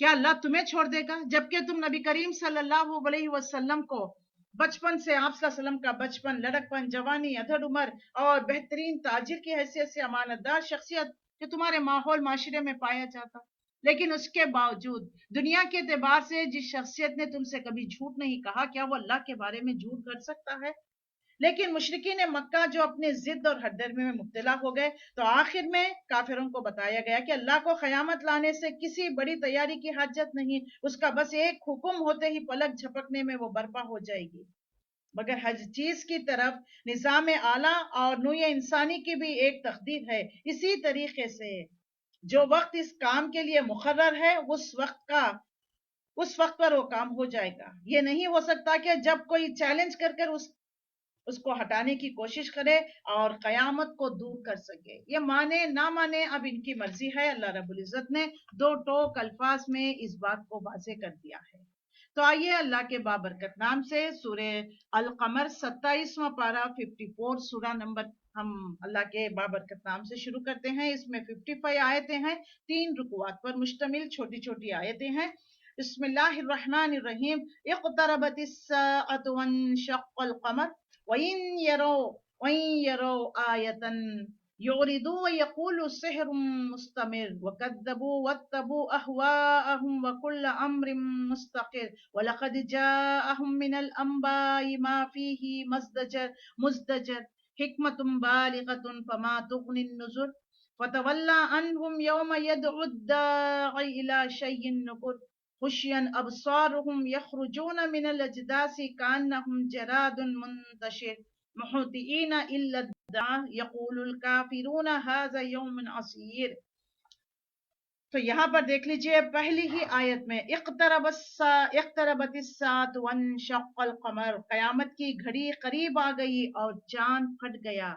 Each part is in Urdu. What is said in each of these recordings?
کیا اللہ تمہیں چھوڑ دے گا جبکہ تم نبی کریم صلی اللہ علیہ وسلم کو بچپن سے آپ صلی اللہ علیہ وسلم کا بچپن، لڑکپن، جوانی، ادھڑ عمر اور بہترین تاجر کی حیثیت سے امانت دار شخصیت جو تمہارے ماحول معاشرے میں پایا جاتا، لیکن اس کے باوجود دنیا کے اعتبار سے جس شخصیت نے تم سے کبھی جھوٹ نہیں کہا، کیا وہ اللہ کے بارے میں جھوٹ کر سکتا ہے؟ لیکن مشرکین مکہ جو اپنے ضد اور ہٹ درمی میں مبتلا ہو گئے، تو آخر میں کافروں کو بتایا گیا کہ اللہ کو قیامت لانے سے کسی بڑی تیاری کی حاجت نہیں، اس کا بس ایک حکم ہوتے ہی پلک جھپکنے میں وہ برپا ہو جائے گی۔ مگر ہر چیز کی طرف نظام اعلیٰ اور نوع انسانی کی بھی ایک تقدیر ہے، اسی طریقے سے جو وقت اس کام کے لیے مقرر ہے اس وقت پر وہ کام ہو جائے گا۔ یہ نہیں ہو سکتا کہ جب کوئی چیلنج کر اس کو ہٹانے کی کوشش کرے اور قیامت کو دور کر سکے۔ یہ مانے نہ مانے اب ان کی مرضی ہے۔ اللہ رب العزت نے دو ٹوک الفاظ میں اس بات کو واضح کر دیا ہے۔ تو آئیے اللہ کے بابرکت نام سے سورہ القمر 27واں پارہ 54 سورہ نمبر ہم اللہ کے بابرکت نام سے شروع کرتے ہیں۔ اس میں 55 آیتیں ہیں، 3 رکوعات پر مشتمل چھوٹی چھوٹی آیتیں ہیں۔ بسم اللہ الرحمن الرحیم۔ اقتربت الساعة وانشق القمر وَإِن يَرَوْا آيَةً يُعْرِضُوا وَيَقُولُوا سِحْرٌ مُسْتَمِرٌّ وَكَذَّبُوا وَاتَّبَعُوا أَهْوَاءَهُمْ وَكُلَّ أَمْرٍ مُسْتَقِرٌّ وَلَقَدْ جَاءَهُم مِّنَ الْأَنبَاءِ مَا فِيهِ مُزْدَجَرٌ حِكْمَةٌ بَالِغَةٌ فَمَا تُغْنِ النُّذُرُ فَتَوَلَّ عَنْهُمْ يَوْمَ يَدْعُ الدَّاعِ إِلَىٰ شَيْءٍ نُكُرٍ خشيا أبصارهم يخرجون من الأجداث كأنهم جراد منتشر محيطين إلا الدعاء يقول الكافرون هذا يوم عسير۔ تو یہاں پر دیکھ لیجئے پہلی ہی آیت میں اقتربت الساعة وانشق القمر، قیامت کی گھڑی قریب آ گئی اور چاند پھٹ گیا۔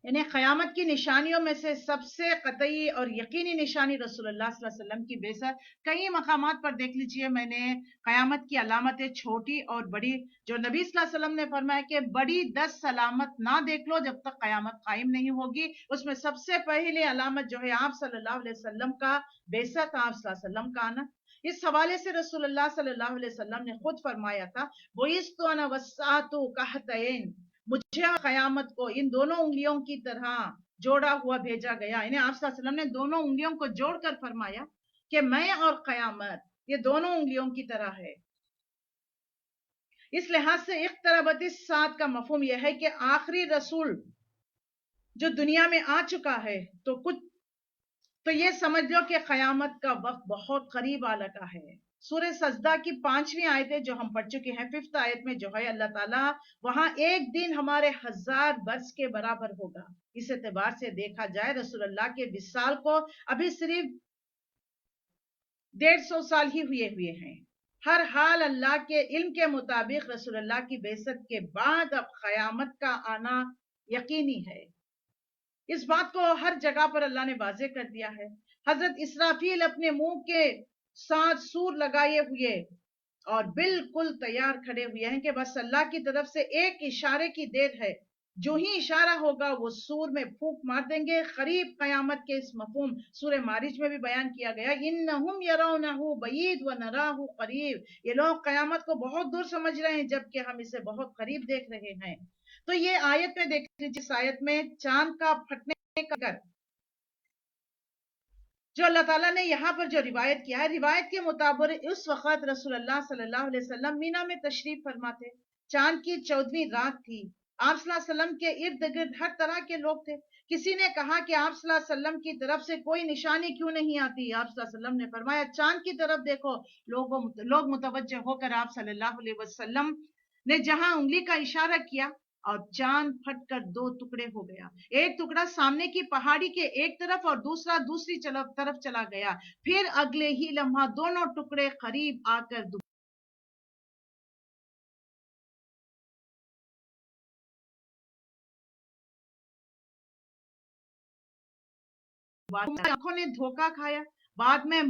یعنی قیامت کی نشانیوں میں سے سب سے قطعی اور یقینی نشانی رسول اللہ صلی اللہ علیہ وسلم کی بعثت۔ کئی مقامات پر دیکھ لیجئے میں نے قیامت کی علامتیں چھوٹی اور بڑی، جو نبی صلی اللہ علیہ وسلم نے فرمایا کہ بڑی 10 علامت نہ دیکھ لو جب تک قیامت قائم نہیں ہوگی، اس میں سب سے پہلی علامت جو ہے آپ صلی اللہ علیہ وسلم کا بعثت، آپ صلی اللہ علیہ وسلم کا آنا۔ اس حوالے سے رسول اللہ صلی اللہ علیہ وسلم نے خود فرمایا تھا، وَإِذْ أَنَا وَالسَّاعَةُ كَهَاتَيْنِ، مجھے قیامت کو ان دونوں انگلیوں کی طرح جوڑا ہوا بھیجا گیا۔ یعنی آپ صلی اللہ علیہ وسلم نے دونوں انگلیوں کو جوڑ کر فرمایا کہ میں اور قیامت یہ دونوں انگلیوں کی طرح ہے۔ اس لحاظ سے اقتربت الساعۃ کا مفہوم یہ ہے کہ آخری رسول جو دنیا میں آ چکا ہے تو یہ سمجھ لو کہ قیامت کا وقت بہت قریب آ لگا ہے۔ سورہ سجدہ کی 5ویں آیتیں جو ہم پڑھ چکے ہیں، 5th آیت میں جو ہے اللہ تعالیٰ وہاں ایک دن ہمارے 1000 برس کے برابر ہوگا۔ اس اعتبار سے دیکھا جائے رسول اللہ کے وصال کو ابھی صرف 150 سال ہی ہوئے ہیں۔ ہر حال اللہ کے علم کے مطابق رسول اللہ کی بعثت کے بعد اب قیامت کا آنا یقینی ہے۔ اس بات کو ہر جگہ پر اللہ نے واضح کر دیا ہے۔ حضرت اسرافیل اپنے منہ کے ساتھ سور لگائے ہوئے اور بالکل تیار کھڑے ہوئے ہیں کہ بس اللہ کی طرف سے ایک اشارے کی دیر ہے، جو ہی اشارہ ہوگا وہ سور میں پھونک مار دیں گے۔ قریب قیامت کے اس مفہوم سورہ معارج میں بھی بیان کیا گیا، انہم یرونہ بعید ونراہ قریب، یہ لوگ قیامت کو بہت دور سمجھ رہے ہیں جبکہ ہم اسے بہت قریب دیکھ رہے ہیں۔ تو یہ آیت میں دیکھ لیجیے، جس آیت میں چاند کا پھٹنے کا گر جو اللہ تعالیٰ نے یہاں پر جو روایت کیا ہے، روایت کے مطابق اس وقت رسول اللہ صلی اللہ علیہ وسلم مینا میں تشریف فرما تھے۔ چاند کی 14ویں رات تھی۔ آپ صلی اللہ علیہ وسلم کے ارد گرد ہر طرح کے لوگ تھے۔ کسی نے کہا کہ آپ صلی اللہ علیہ وسلم کی طرف سے کوئی نشانی کیوں نہیں آتی؟ آپ صلی اللہ علیہ وسلم نے فرمایا چاند کی طرف دیکھو۔ لوگ متوجہ ہو کر آپ صلی اللہ علیہ وسلم نے جہاں انگلی کا اشارہ کیا اور چاند پھٹ کر 2 ٹکڑے ہو گیا۔ ایک ٹکڑا سامنے کی پہاڑی کے ایک طرف اور دوسرا دوسری طرف چلا گیا۔ پھر اگلے ہی لمحہ دونوں ٹکڑے قریب آ کر آنکھوں نے دھوکہ کھایا۔ بعد میں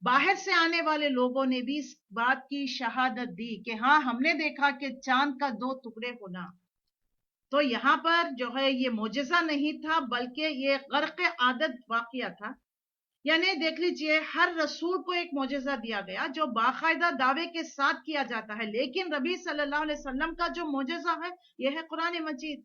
باہر سے آنے والے لوگوں نے بھی اس بات کی شہادت دی کہ ہاں ہم نے دیکھا کہ چاند کا 2 ٹکڑے ہونا۔ تو یہاں پر جو ہے یہ معجزہ نہیں تھا بلکہ یہ غرق عادت واقعہ تھا یعنی دیکھ لیجئے ہر رسول کو ایک معجزہ دیا گیا جو باقاعدہ دعوے کے ساتھ کیا جاتا ہے، لیکن نبی صلی اللہ علیہ وسلم کا جو معجزہ ہے یہ ہے قرآن مجید.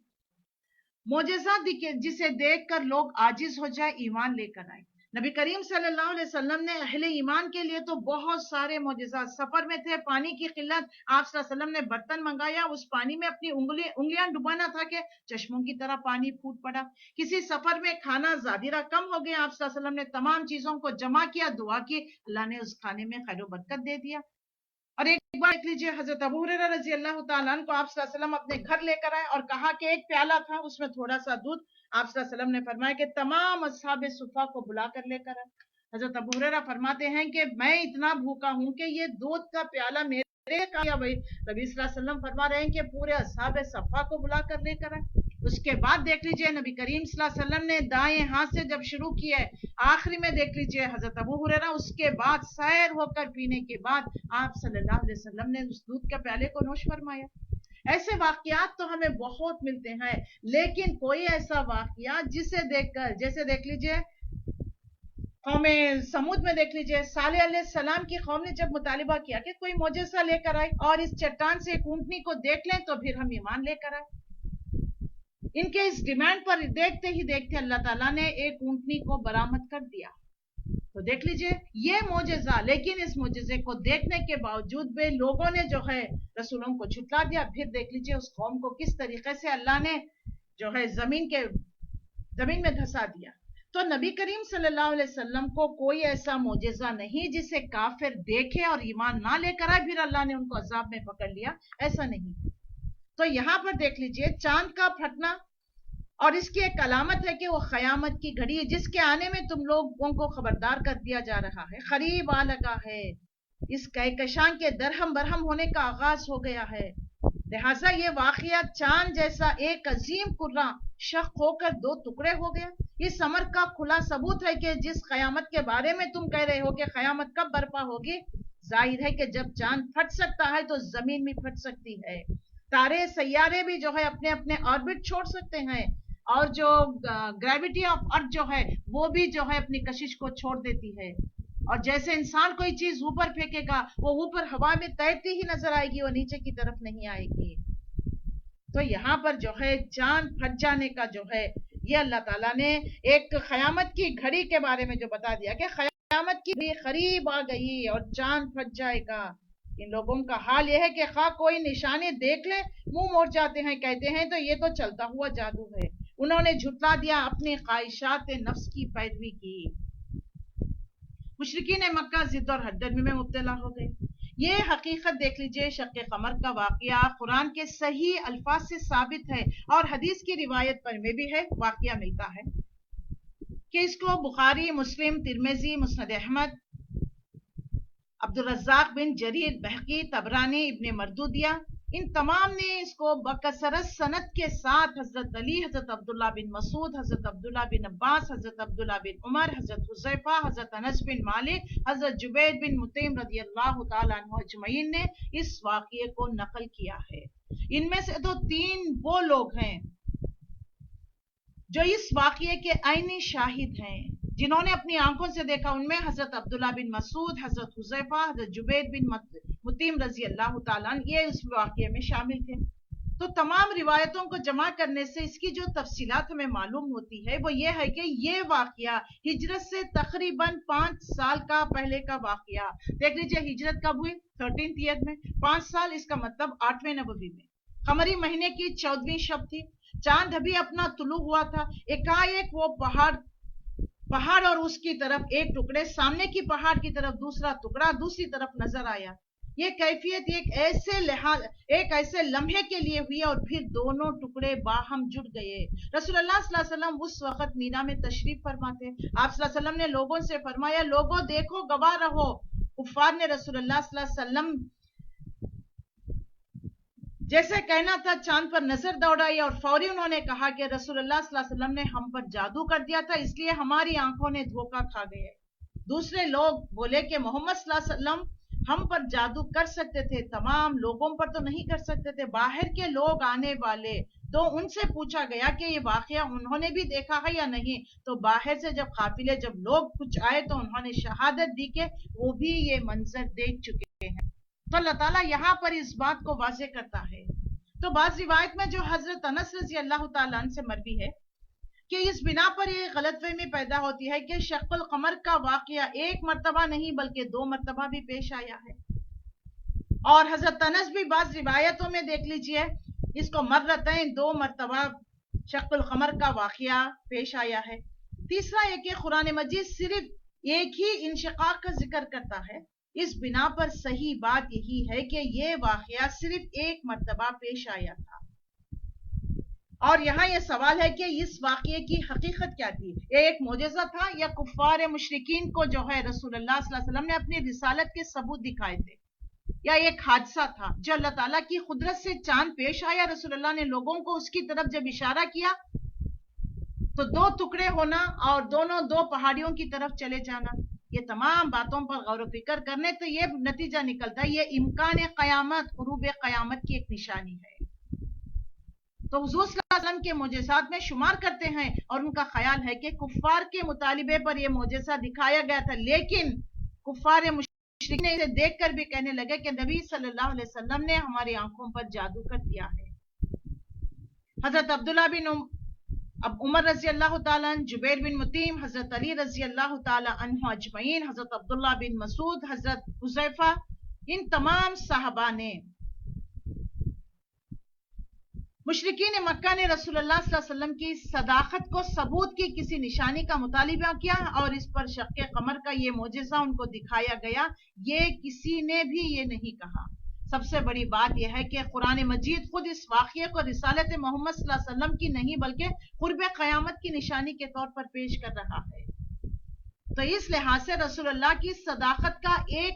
معجزہ جسے دیکھ کر لوگ عاجز ہو جائے، ایمان لے کر آئے. نبی کریم صلی اللہ علیہ وسلم نے اہل ایمان کے لیے تو بہت سارے معجزات، سفر میں تھے، پانی کی قلت، آپ صلی اللہ علیہ وسلم نے برتن منگایا، اس پانی میں اپنی انگلیاں ڈبانا تھا کہ چشموں کی طرح پانی پھوٹ پڑا. کسی سفر میں کھانا ذخیرہ کم ہو گیا، آپ صلی اللہ علیہ وسلم نے تمام چیزوں کو جمع کیا، دعا کی، اللہ نے اس کھانے میں خیر و برکت دے دیا. اور ایک بار دیکھ لیجیے حضرت ابو ہریرہ رضی اللہ تعالیٰ عنہ کو آپ صلی اللہ علیہ وسلم اپنے گھر لے کر آئے اور کہا کہ ایک پیالہ تھا، اس میں تھوڑا سا دودھ. آپ صلی اللہ علیہ وسلم نے فرمایا کہ تمام اصحاب صفہ کو بلا کر لے کر آئے. حضرت ابو ہریرہ فرماتے ہیں کہ میں اتنا بھوکا ہوں کہ یہ دودھ کا پیالہ میرے کا یا بھائی نبی صلی اللہ علیہ وسلم فرما رہے ہیں کہ پورے اصحاب صفہ کو بلا کر لے کر آئے. اس کے بعد دیکھ لیجئے نبی کریم صلی اللہ علیہ وسلم نے دائیں ہاتھ سے جب شروع کیا ہے، آخری میں دیکھ لیجئے حضرت ابو ہریرہ، اس کے بعد سیر ہو کر پینے کے بعد آپ صلی اللہ علیہ وسلم نے اس دودھ کے پیالے کو نوش فرمایا. ایسے واقعات تو ہمیں بہت ملتے ہیں، لیکن کوئی ایسا واقعہ جسے دیکھ کر، جیسے دیکھ لیجئے قوم سمود میں دیکھ لیجئے صالح علیہ السلام کی قوم نے جب مطالبہ کیا کہ کوئی معجزہ لے کر آئے اور اس چٹان سے ایک اونٹنی کو دیکھ لیں تو پھر ہم ایمان لے کر آئے. ان کے اس ڈیمانڈ پر دیکھتے ہی دیکھتے اللہ تعالیٰ نے ایک اونٹنی کو برآمد کر دیا. تو دیکھ لیجئے یہ معجزہ، لیکن اس معجزے کو دیکھنے کے باوجود بھی لوگوں نے جو ہے رسولوں کو جھٹلا دیا. پھر دیکھ لیجئے اس قوم کو کس طریقے سے اللہ نے جو ہے زمین میں دھسا دیا. تو نبی کریم صلی اللہ علیہ وسلم کو کوئی ایسا معجزہ نہیں جسے کافر دیکھے اور ایمان نہ لے کر آئے پھر اللہ نے ان کو عذاب میں پکڑ لیا، ایسا نہیں. تو یہاں پر دیکھ لیجئے چاند کا پھٹنا، اور اس کی ایک علامت ہے کہ وہ قیامت کی گھڑی ہے جس کے آنے میں تم لوگوں کو خبردار کر دیا جا رہا ہے. قریب آ لگا ہے، اس کہکشاں کے درہم برہم ہونے کا آغاز ہو گیا ہے. لہٰذا یہ واقعہ چاند جیسا ایک عظیم کرہ شق ہو کر دو ٹکڑے ہو گیا، اس امر کا کھلا ثبوت ہے کہ جس قیامت کے بارے میں تم کہہ رہے ہو کہ قیامت کب برپا ہوگی، ظاہر ہے کہ جب چاند پھٹ سکتا ہے تو زمین بھی پھٹ سکتی ہے. تارے سیارے بھی جو ہے اپنے اپنے آربٹ چھوڑ سکتے ہیں، اور جو گریویٹی آف ارتھ جو ہے وہ بھی جو ہے اپنی کشش کو چھوڑ دیتی ہے. اور جیسے انسان کوئی چیز اوپر پھینکے گا وہ اوپر ہوا میں تیرتی ہی نظر آئے گی، وہ نیچے کی طرف نہیں آئے گی. تو یہاں پر جو ہے چاند پھٹ جانے کا جو ہے یہ اللہ تعالیٰ نے ایک قیامت کی گھڑی کے بارے میں جو بتا دیا کہ قیامت کی بھی قریب آ گئی اور چاند پھٹ جائے گا. ان لوگوں کا حال یہ ہے کہ خواہ کوئی نشانی دیکھ لے منہ موڑ جاتے ہیں، کہتے ہیں تو یہ تو چلتا ہوا جادو ہے. انہوں نے جھٹلا دیا، اپنی خواہشات نفس کی پیروی کی. مشرکین مکہ ضد اور ہٹدرمی میں مبتلا ہو گئے. یہ حقیقت دیکھ لیجئے شق قمر کا واقعہ قرآن کے صحیح الفاظ سے ثابت ہے اور حدیث کی روایت پر میں بھی ہے، واقعہ ملتا ہے کہ اس کو بخاری، مسلم، ترمذی، مسند احمد، عبدالرزاق بن جریر، بحقی، طبرانی، ابن مردودیہ، ان تمام نے اس کو بکثرت سند کے ساتھ حضرت علی، حضرت عبداللہ بن مسعود، حضرت عبداللہ بن عباس، حضرت عبداللہ بن عمر، حضرت حذیفہ، حضرت انس بن مالک، حضرت جبیر بن مطعم رضی اللہ تعالیٰ عنہ اجمعین نے اس واقعے کو نقل کیا ہے. ان میں سے تو 3 وہ لوگ ہیں جو اس واقعے کے عینی شاہد ہیں، جنہوں نے اپنی آنکھوں سے دیکھا. ان میں حضرت عبداللہ بن مسعود، حضرت حذیفہ، حضرت جبیر بن مطعم رضی اللہ تعالیٰ عنہ یہ اس واقعے میں شامل تھے. تو تمام روایتوں کو جمع کرنے سے اس کی جو تفصیلات ہمیں معلوم ہوتی ہے وہ یہ ہے کہ یہ واقعہ ہجرت سے تقریباً 5 سال کا پہلے کا واقعہ. دیکھ لیجئے ہجرت کب ہوئی؟ 13th ایئر میں. 5 سال اس کا مطلب 8ویں نبوی میں. قمری مہینے کی 14ویں شب تھی، چاند ابھی اپنا طلوع ہوا تھا. ایک وہ پہاڑ اور اس کی طرف ایک ٹکڑے، سامنے کی پہاڑ کی طرف دوسرا ٹکڑا دوسری طرف نظر آیا. یہ کیفیت ایک ایسے لمحے کے لیے ہوئی اور پھر دونوں ٹکڑے باہم جڑ گئے. رسول اللہ صلی اللہ علیہ وسلم اس وقت مینا میں تشریف فرما تھے. آپ صلی اللہ علیہ وسلم نے لوگوں سے فرمایا، لوگوں دیکھو، گواہ رہو. کفار نے رسول اللہ صلی اللہ علیہ وسلم جیسے کہنا تھا چاند پر نظر دوڑائی اور فوری انہوں نے کہا کہ رسول اللہ صلی اللہ علیہ وسلم نے ہم پر جادو کر دیا تھا، اس لیے ہماری آنکھوں نے دھوکہ کھا گئے. دوسرے لوگ بولے کہ محمد صلی اللہ علیہ وسلم ہم پر جادو کر سکتے تھے، تمام لوگوں پر تو نہیں کر سکتے تھے. باہر کے لوگ آنے والے تو ان سے پوچھا گیا کہ یہ واقعہ انہوں نے بھی دیکھا ہے یا نہیں. تو باہر سے جب قافلے جب لوگ کچھ آئے تو انہوں نے شہادت دی کہ وہ بھی یہ منظر دیکھ چکے ہیں. تو اللہ تعالیٰ یہاں پر اس بات کو واضح کرتا ہے. تو بعض روایت میں جو حضرت انس رضی اللہ تعالیٰ عنہ سے مروی ہے کہ اس بنا پر یہ غلط فہمی پیدا ہوتی ہے کہ شق القمر کا واقعہ ایک مرتبہ نہیں بلکہ 2 مرتبہ بھی پیش آیا ہے. اور حضرت انس بھی بعض روایتوں میں دیکھ لیجئے اس کو مرتين 2 مرتبہ شق القمر کا واقعہ پیش آیا ہے. تیسرا یہ کہ قرآن مجید صرف ایک ہی انشقاق کا ذکر کرتا ہے. اس بنا پر صحیح بات یہی ہے کہ یہ واقعہ صرف ایک مرتبہ پیش آیا تھا. اور یہاں یہ سوال ہے کہ اس واقعے کی حقیقت کیا تھی؟ یہ ایک معجزہ تھا یا کفار مشرکین کو جو ہے رسول اللہ صلی اللہ علیہ وسلم نے اپنی رسالت کے ثبوت دکھائے تھے، یا ایک حادثہ تھا جو اللہ تعالیٰ کی قدرت سے چاند پیش آیا، رسول اللہ نے لوگوں کو اس کی طرف جب اشارہ کیا تو 2 ٹکڑے ہونا اور دونوں 2 پہاڑیوں کی طرف چلے جانا. یہ تمام باتوں پر غور و فکر کرنے تو یہ نتیجہ نکلتا ہے یہ امکان قیامت، قروب قیامت کی ایک نشانی ہے. تو حضور صلی اللہ علیہ وسلم کے معجزات میں شمار کرتے ہیں اور ان کا خیال ہے کہ کفار کے مطالبے پر یہ معجزہ دکھایا گیا تھا، لیکن کفار مشرکین نے اسے دیکھ کر بھی کہنے لگے کہ نبی صلی اللہ علیہ وسلم نے ہماری آنکھوں پر جادو کر دیا ہے. حضرت عبداللہ بن عمر رضی اللہ تعالیٰ عنہ، جبیر بن مطیم، حضرت علی رضی اللہ تعالیٰ عنہ اجمعین، حضرت عبداللہ بن مسعود، حضرت حذیفہ، ان تمام صحابہ نے مشرکین مکہ نے رسول اللہ صلی اللہ علیہ وسلم کی صداقت کو ثبوت کی کسی نشانی کا مطالبہ کیا اور اس پر شق قمر کا یہ معجزہ ان کو دکھایا گیا. یہ کسی نے بھی یہ نہیں کہا. سب سے بڑی بات یہ ہے کہ قرآن مجید خود اس واقعے کو رسالت محمد صلی اللہ علیہ وسلم کی نہیں بلکہ قرب قیامت کی نشانی کے طور پر پیش کر رہا ہے. تو اس لحاظ سے رسول اللہ کی صداقت کا ایک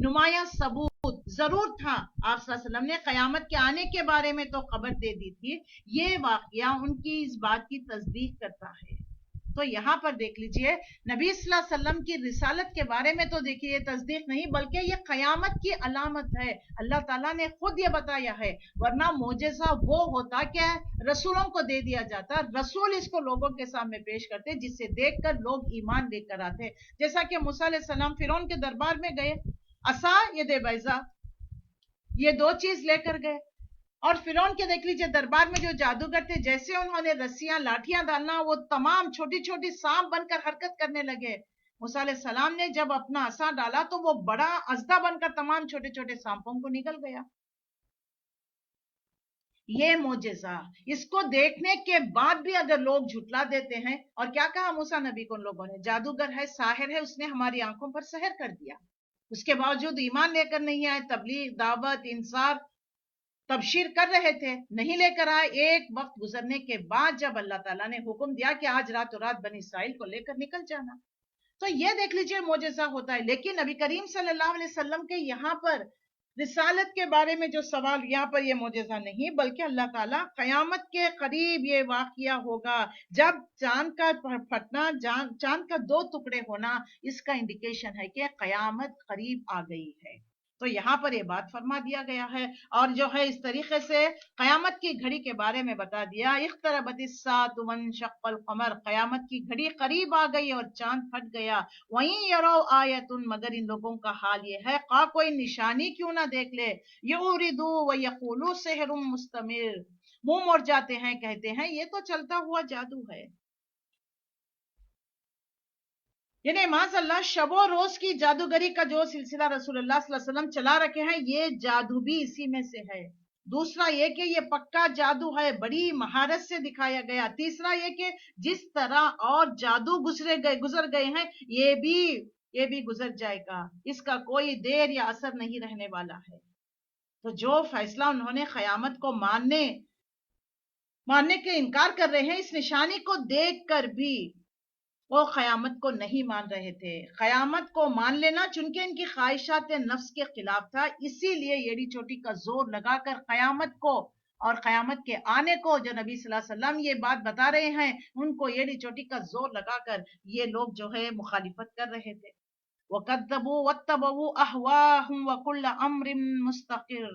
نمایاں ثبوت ضرور تھا. آپ صلی اللہ علیہ وسلم نے قیامت کے آنے کے بارے میں تو خبر دے دی تھی. یہ واقعہ ان کی اس بات کی تصدیق کرتا ہے. تو یہاں پر دیکھ لیجئے نبی صلی اللہ علیہ وسلم کی رسالت کے بارے میں تو دیکھیے یہ تصدیق نہیں بلکہ یہ قیامت کی علامت ہے. اللہ تعالیٰ نے خود یہ بتایا ہے، ورنہ معجزہ وہ ہوتا کہ رسولوں کو دے دیا جاتا، رسول اس کو لوگوں کے سامنے پیش کرتے جس سے دیکھ کر لوگ ایمان لے کر آتے. جیسا کہ موسیٰ علیہ السلام فرعون کے دربار میں گئے، عصا ید بیضا، یہ 2 چیز لے کر گئے، اور فرعون کے دیکھ لیجئے دربار میں جو جادوگر تھے جیسے انہوں نے رسیاں لاٹھیاں ڈالنا وہ تمام چھوٹی چھوٹی سانپ بن کر حرکت کرنے لگے. موسیٰ علیہ السلام نے جب اپنا عصا ڈالا تو وہ بڑا اژدہا بن کر تمام چھوٹے چھوٹے سانپوں کو نگل گیا. یہ معجزہ، اس کو دیکھنے کے بعد بھی اگر لوگ جھٹلا دیتے ہیں، اور کیا کہا موسیٰ نبی کو ان لوگوں نے، جادوگر ہے، ساحر ہے، اس نے ہماری آنکھوں پر سحر کر دیا. اس کے باوجود ایمان لے کر نہیں آئے، تبلیغ، دعوت، انصار، تبشیر کر رہے تھے، نہیں لے کر آئے. ایک وقت گزرنے کے بعد جب اللہ تعالیٰ نے حکم دیا کہ آج راتوں رات بنی اسرائیل کو لے کر نکل جانا، تو یہ دیکھ لیجئے معجزہ ہوتا ہے. لیکن نبی کریم صلی اللہ علیہ وسلم کے یہاں پر رسالت کے بارے میں جو سوال، یہاں پر یہ معجزہ نہیں بلکہ اللہ تعالیٰ قیامت کے قریب یہ واقعہ ہوگا جب چاند کا پھٹنا، چاند کا 2 ٹکڑے ہونا، اس کا انڈیکیشن ہے کہ قیامت قریب آ گئی ہے. تو یہاں پر یہ بات فرما دیا گیا ہے، اور جو ہے اس طریقے سے قیامت کی گھڑی کے بارے میں بتا دیا. اقتربت الساعۃ وانشق القمر، قیامت کی گھڑی قریب آ گئی اور چاند پھٹ گیا. وَإِن يَرَوْا آیَةً، مگر ان لوگوں کا حال یہ ہے خواہ کوئی نشانی کیوں نہ دیکھ لے، یعرضوا ویقولوا سحر مستمر، منہ موڑ جاتے ہیں، کہتے ہیں یہ تو چلتا ہوا جادو ہے. یعنی معاذ اللہ شب و روز کی جادوگری کا جو سلسلہ رسول اللہ صلی اللہ علیہ وسلم چلا رکھے ہیں، یہ جادو بھی اسی میں سے ہے. دوسرا یہ کہ یہ پکا جادو ہے، بڑی مہارت سے دکھایا گیا. تیسرا یہ کہ جس طرح اور جادو گزر گئے ہیں یہ بھی گزر جائے گا، اس کا کوئی دیر یا اثر نہیں رہنے والا ہے. تو جو فیصلہ انہوں نے قیامت کو ماننے کے انکار کر رہے ہیں، اس نشانی کو دیکھ کر بھی وہ قیامت کو نہیں مان رہے تھے. قیامت کو مان لینا چونکہ ان کی خواہشات نفس کے خلاف تھا، اسی لیے ایڑی چوٹی کا زور لگا کر قیامت کو اور قیامت کے آنے کو، جو نبی صلی اللہ علیہ وسلم یہ بات بتا رہے ہیں، ان کو ایڑی چوٹی کا زور لگا کر یہ لوگ جو ہے مخالفت کر رہے تھے. وَكَذَّبُوا وَاتَّبَعُوا أَهْوَاءَهُمْ وَكُلَّ أَمْرٍ مُسْتَقِرٍ،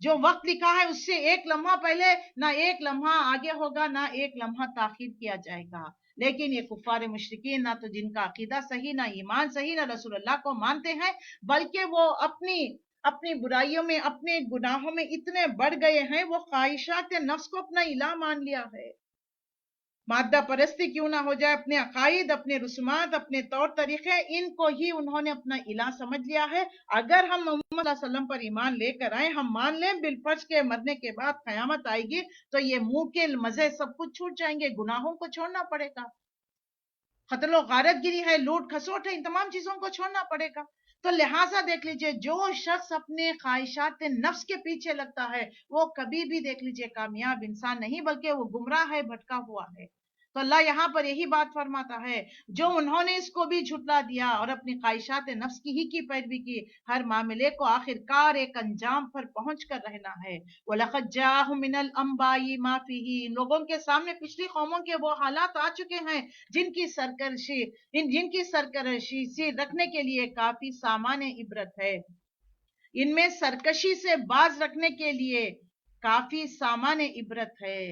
جو وقت لکھا ہے اس سے ایک لمحہ پہلے نہ ایک لمحہ آگے ہوگا، نہ ایک لمحہ تاخیر کیا جائے گا. لیکن یہ کفار مشرکین نہ تو جن کا عقیدہ صحیح، نہ ایمان صحیح، نہ رسول اللہ کو مانتے ہیں، بلکہ وہ اپنی برائیوں میں، اپنے گناہوں میں اتنے بڑھ گئے ہیں، وہ خواہشات نفس کو اپنا الہ مان لیا ہے. مادہ پرستی کیوں نہ ہو جائے، اپنے عقائد، اپنے رسومات، اپنے طور طریقے، ان کو ہی انہوں نے اپنا الہ سمجھ لیا ہے. اگر ہم محمد صلی اللہ علیہ وسلم پر ایمان لے کر آئے، ہم مان لیں بالفرض کے مرنے کے بعد قیامت آئے گی، تو یہ منہ کے مزے سب کچھ چھوٹ جائیں گے، گناہوں کو چھوڑنا پڑے گا. قتل و غارت گری ہے، لوٹ کھسوٹ ہے، ان تمام چیزوں کو چھوڑنا پڑے گا. تو لہٰذا دیکھ لیجئے، جو شخص اپنے خواہشات نفس کے پیچھے لگتا ہے، وہ کبھی بھی دیکھ لیجئے کامیاب انسان نہیں، بلکہ وہ گمراہ ہے، بھٹکا ہوا ہے. تو اللہ یہاں پر یہی بات فرماتا ہے، جو انہوں نے اس کو بھی جھٹلا دیا اور اپنی خواہشات نفس کی پیروی کی، ہر معاملے کو آخرکار ایک انجام پر پہنچ کر رہنا ہے. وَلَقَدْ جَاءَهُم مِّنَ الْأَنبَاءِ مَا فِيهِ، ان لوگوں کے سامنے پچھلی قوموں کے وہ حالات آ چکے ہیں جن کی سرکشی سے رکھنے کے لیے کافی سامان عبرت ہے. ان میں سرکشی سے باز رکھنے کے لیے کافی سامان عبرت ہے.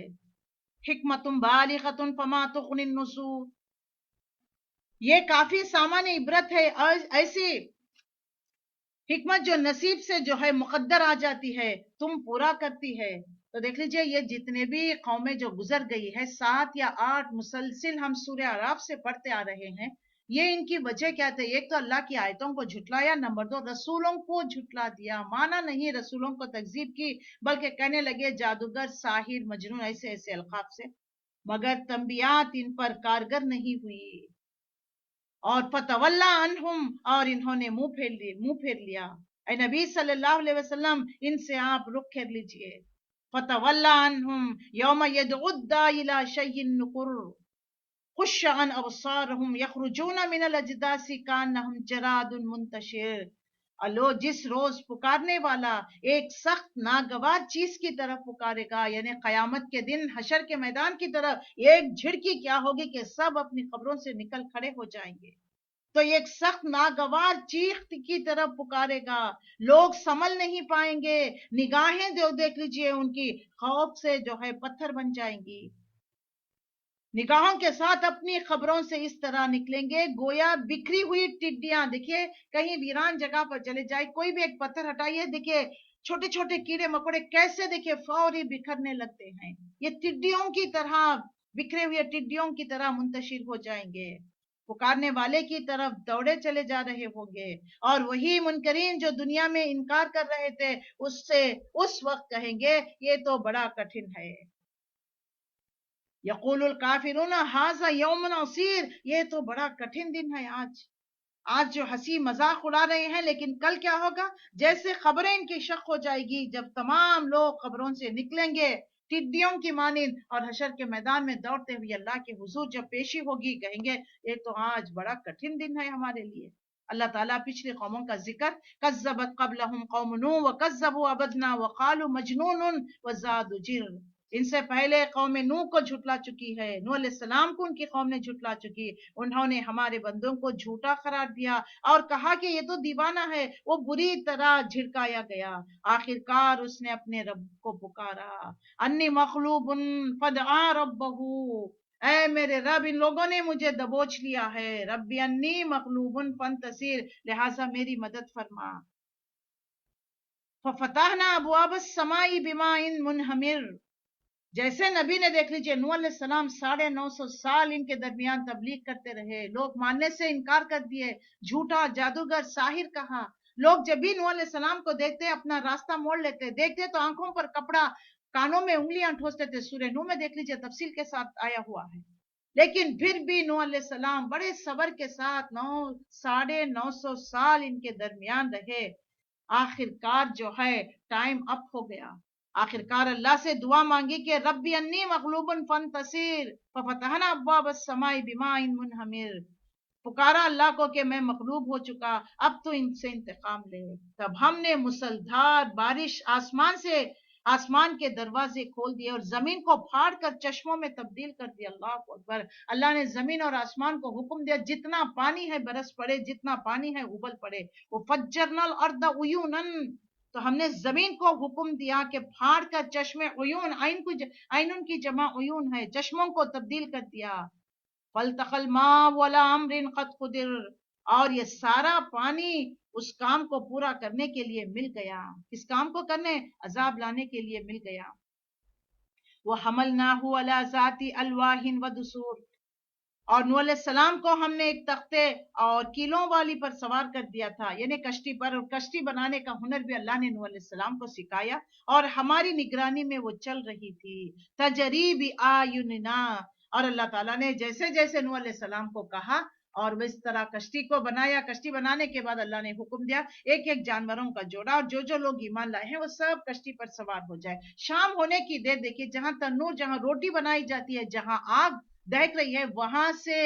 حکمت بالغۃ فما تغنی النذور، یہ کافی سامان عبرت ہے، ایسی حکمت جو نصیب سے جو ہے مقدر آ جاتی ہے، تم پورا کرتی ہے. تو دیکھ لیجئے، یہ جتنے بھی قومیں جو گزر گئی ہے، 7 یا 8 مسلسل ہم سورہ اعراف سے پڑھتے آ رہے ہیں، یہ ان کی وجہ کیا تھے؟ ایک تو اللہ کی آیتوں کو جھٹلایا، نمبر 2 رسولوں کو جھٹلا دیا، مانا نہیں رسولوں کو تکذیب کی، بلکہ کہنے لگے جادوگر، ساحر، مجنون، ایسے ایسے القاب سے، مگر تنبیات ان پر کارگر نہیں ہوئی. اور فتولا عنہم، اور انہوں نے منہ پھیر لیا. اے نبی صلی اللہ علیہ وسلم، ان سے آپ رخ پھیر لیجئے. فتولا عنہم یوم یدعو الداعی الی شیء نکر خش عن ابصارهم یخرجون من الاجداث کانہم جراد منتشر. اللہ جس روز پکارنے والا ایک سخت ناگوار چیز کی طرف پکارے گا، یعنی قیامت کے دن حشر کے میدان کی طرف، ایک جھڑکی کیا ہوگی کہ سب اپنی قبروں سے نکل کھڑے ہو جائیں گے. تو ایک سخت ناگوار چیخ کی طرف پکارے گا، لوگ سنبھل نہیں پائیں گے، نگاہیں جو دیکھ لیجئے ان کی خوف سے جو ہے پتھر بن جائیں گی. نگاہوں کے ساتھ اپنی خبروں سے اس طرح نکلیں گے گویا بکھری ہوئی ٹڈیاں. دیکھیے، کہیں ویران جگہ پر چلے جائے، کوئی بھی ایک پتھر ہٹائیے، دیکھیے چھوٹے چھوٹے کیڑے مکوڑے کیسے دیکھیے فوری بکھرنے لگتے ہیں. یہ ٹڈیوں کی طرح، بکھرے ہوئے ٹڈیوں کی طرح منتشر ہو جائیں گے، پکارنے والے کی طرف دوڑے چلے جا رہے ہوں گے. اور وہی منکرین جو دنیا میں انکار کر رہے تھے، اس سے اس وقت کہیں گے یہ تو بڑا کٹھن ہے. یقول الکافرون ھذا یوم عسیر، یہ تو بڑا کٹھن دن ہے آج جو ہنسی مذاق اڑا رہے ہیں، لیکن کل کیا ہوگا؟ جیسے خبریں ان کی شق ہو جائے گی، جب تمام لوگ خبروں سے نکلیں گے ٹڈیوں کی مانند، اور حشر کے میدان میں دوڑتے ہوئے اللہ کے حضور جب پیشی ہوگی، کہیں گے یہ تو آج بڑا کٹھن دن ہے ہمارے لیے. اللہ تعالیٰ پچھلی قوموں کا ذکر، کذبت قبلہم قوم نوح وکذبوا عبدنا وقالوا مجنون وزادوا جر، ان سے پہلے قوم نوح کو جھٹلا چکی ہے، نوح علیہ السلام کو ان کی قوم نے جھٹلا چکی، انہوں نے ہمارے بندوں کو جھوٹا قرار دیا اور کہا کہ یہ تو دیوانہ ہے، وہ بری طرح جھڑکایا گیا. آخرکار اس نے اپنے رب کو پکارا، انی مغلوب فدعا ربہ، اے میرے رب، ان لوگوں نے مجھے دبوچ لیا ہے، ربی انی مغلوب فانتصر، لہٰذا میری مدد فرما. ففتحنا ابواب السماء بماء منہمر، جیسے نبی نے دیکھ لیجئے نوح علیہ السلام 950 سال ان کے درمیان تبلیغ کرتے رہے، لوگ ماننے سے انکار کر دیے، جھوٹا، جادوگر، ساحر کہا. لوگ جب بھی نوح علیہ السلام کو دیکھتے اپنا راستہ موڑ لیتے، دیکھتے تو آنکھوں پر کپڑا، کانوں میں انگلیاں ٹھوستے تھے. سورہ نوح میں دیکھ لیجئے تفصیل کے ساتھ آیا ہوا ہے. لیکن پھر بھی نوح علیہ السلام بڑے صبر کے ساتھ 950 سال ان کے درمیان رہے. آخرکار جو ہے ٹائم اپ ہو گیا، آخرکار اللہ سے دعا مانگی کہ ربی انی مغلوب فانتصر ففتحنا ابواب السماء بماء منہمر، پکارا اللہ کو کہ میں مغلوب ہو چکا، اب تو ان سے انتقام لے. تب ہم نے مسلدھار بارش آسمان کے دروازے کھول دیے اور زمین کو پھاڑ کر چشموں میں تبدیل کر دیا. اللہ اکبر. اللہ نے زمین اور آسمان کو حکم دیا جتنا پانی ہے برس پڑے، جتنا پانی ہے ابل پڑے. وفجرنا الارض عیونا، تو ہم نے زمین کو حکم دیا کہ پھاڑ کر چشمے عیون، عین کی جمع عیون ہے، چشموں کو تبدیل کر دیا. فَالْتَقَى الْمَاءُ وَعَلَىٰ أَمْرٍ قَدْ قُدِرَ، اور یہ سارا پانی اس کام کو پورا کرنے کے لیے مل گیا. کس کام کو کرنے؟ عذاب لانے کے لیے مل گیا. وَحَمَلْنَاهُ عَلَىٰ ذَاتِ أَلْوَاحٍ وَدُسُورٍ، اور نوح علیہ السلام کو ہم نے ایک تختے اور کیلوں والی پر سوار کر دیا تھا، یعنی کشتی پر. اور کشتی بنانے کا ہنر بھی اللہ نے نوح علیہ السلام کو سکھایا اور ہماری نگرانی میں وہ چل رہی تھی. تجری بِأَعْيُنِنَا، اور اللہ تعالیٰ نے جیسے جیسے نوح علیہ السلام کو کہا اور وہ اس طرح کشتی کو بنایا. کشتی بنانے کے بعد اللہ نے حکم دیا ایک ایک جانوروں کا جوڑا، اور جو جو لوگ ایمان لائے ہیں وہ سب کشتی پر سوار ہو جائے. شام ہونے کی دیر دیکھیے، جہاں تنور، جہاں روٹی بنائی جاتی ہے، جہاں آگ دہک رہی ہے، وہاں سے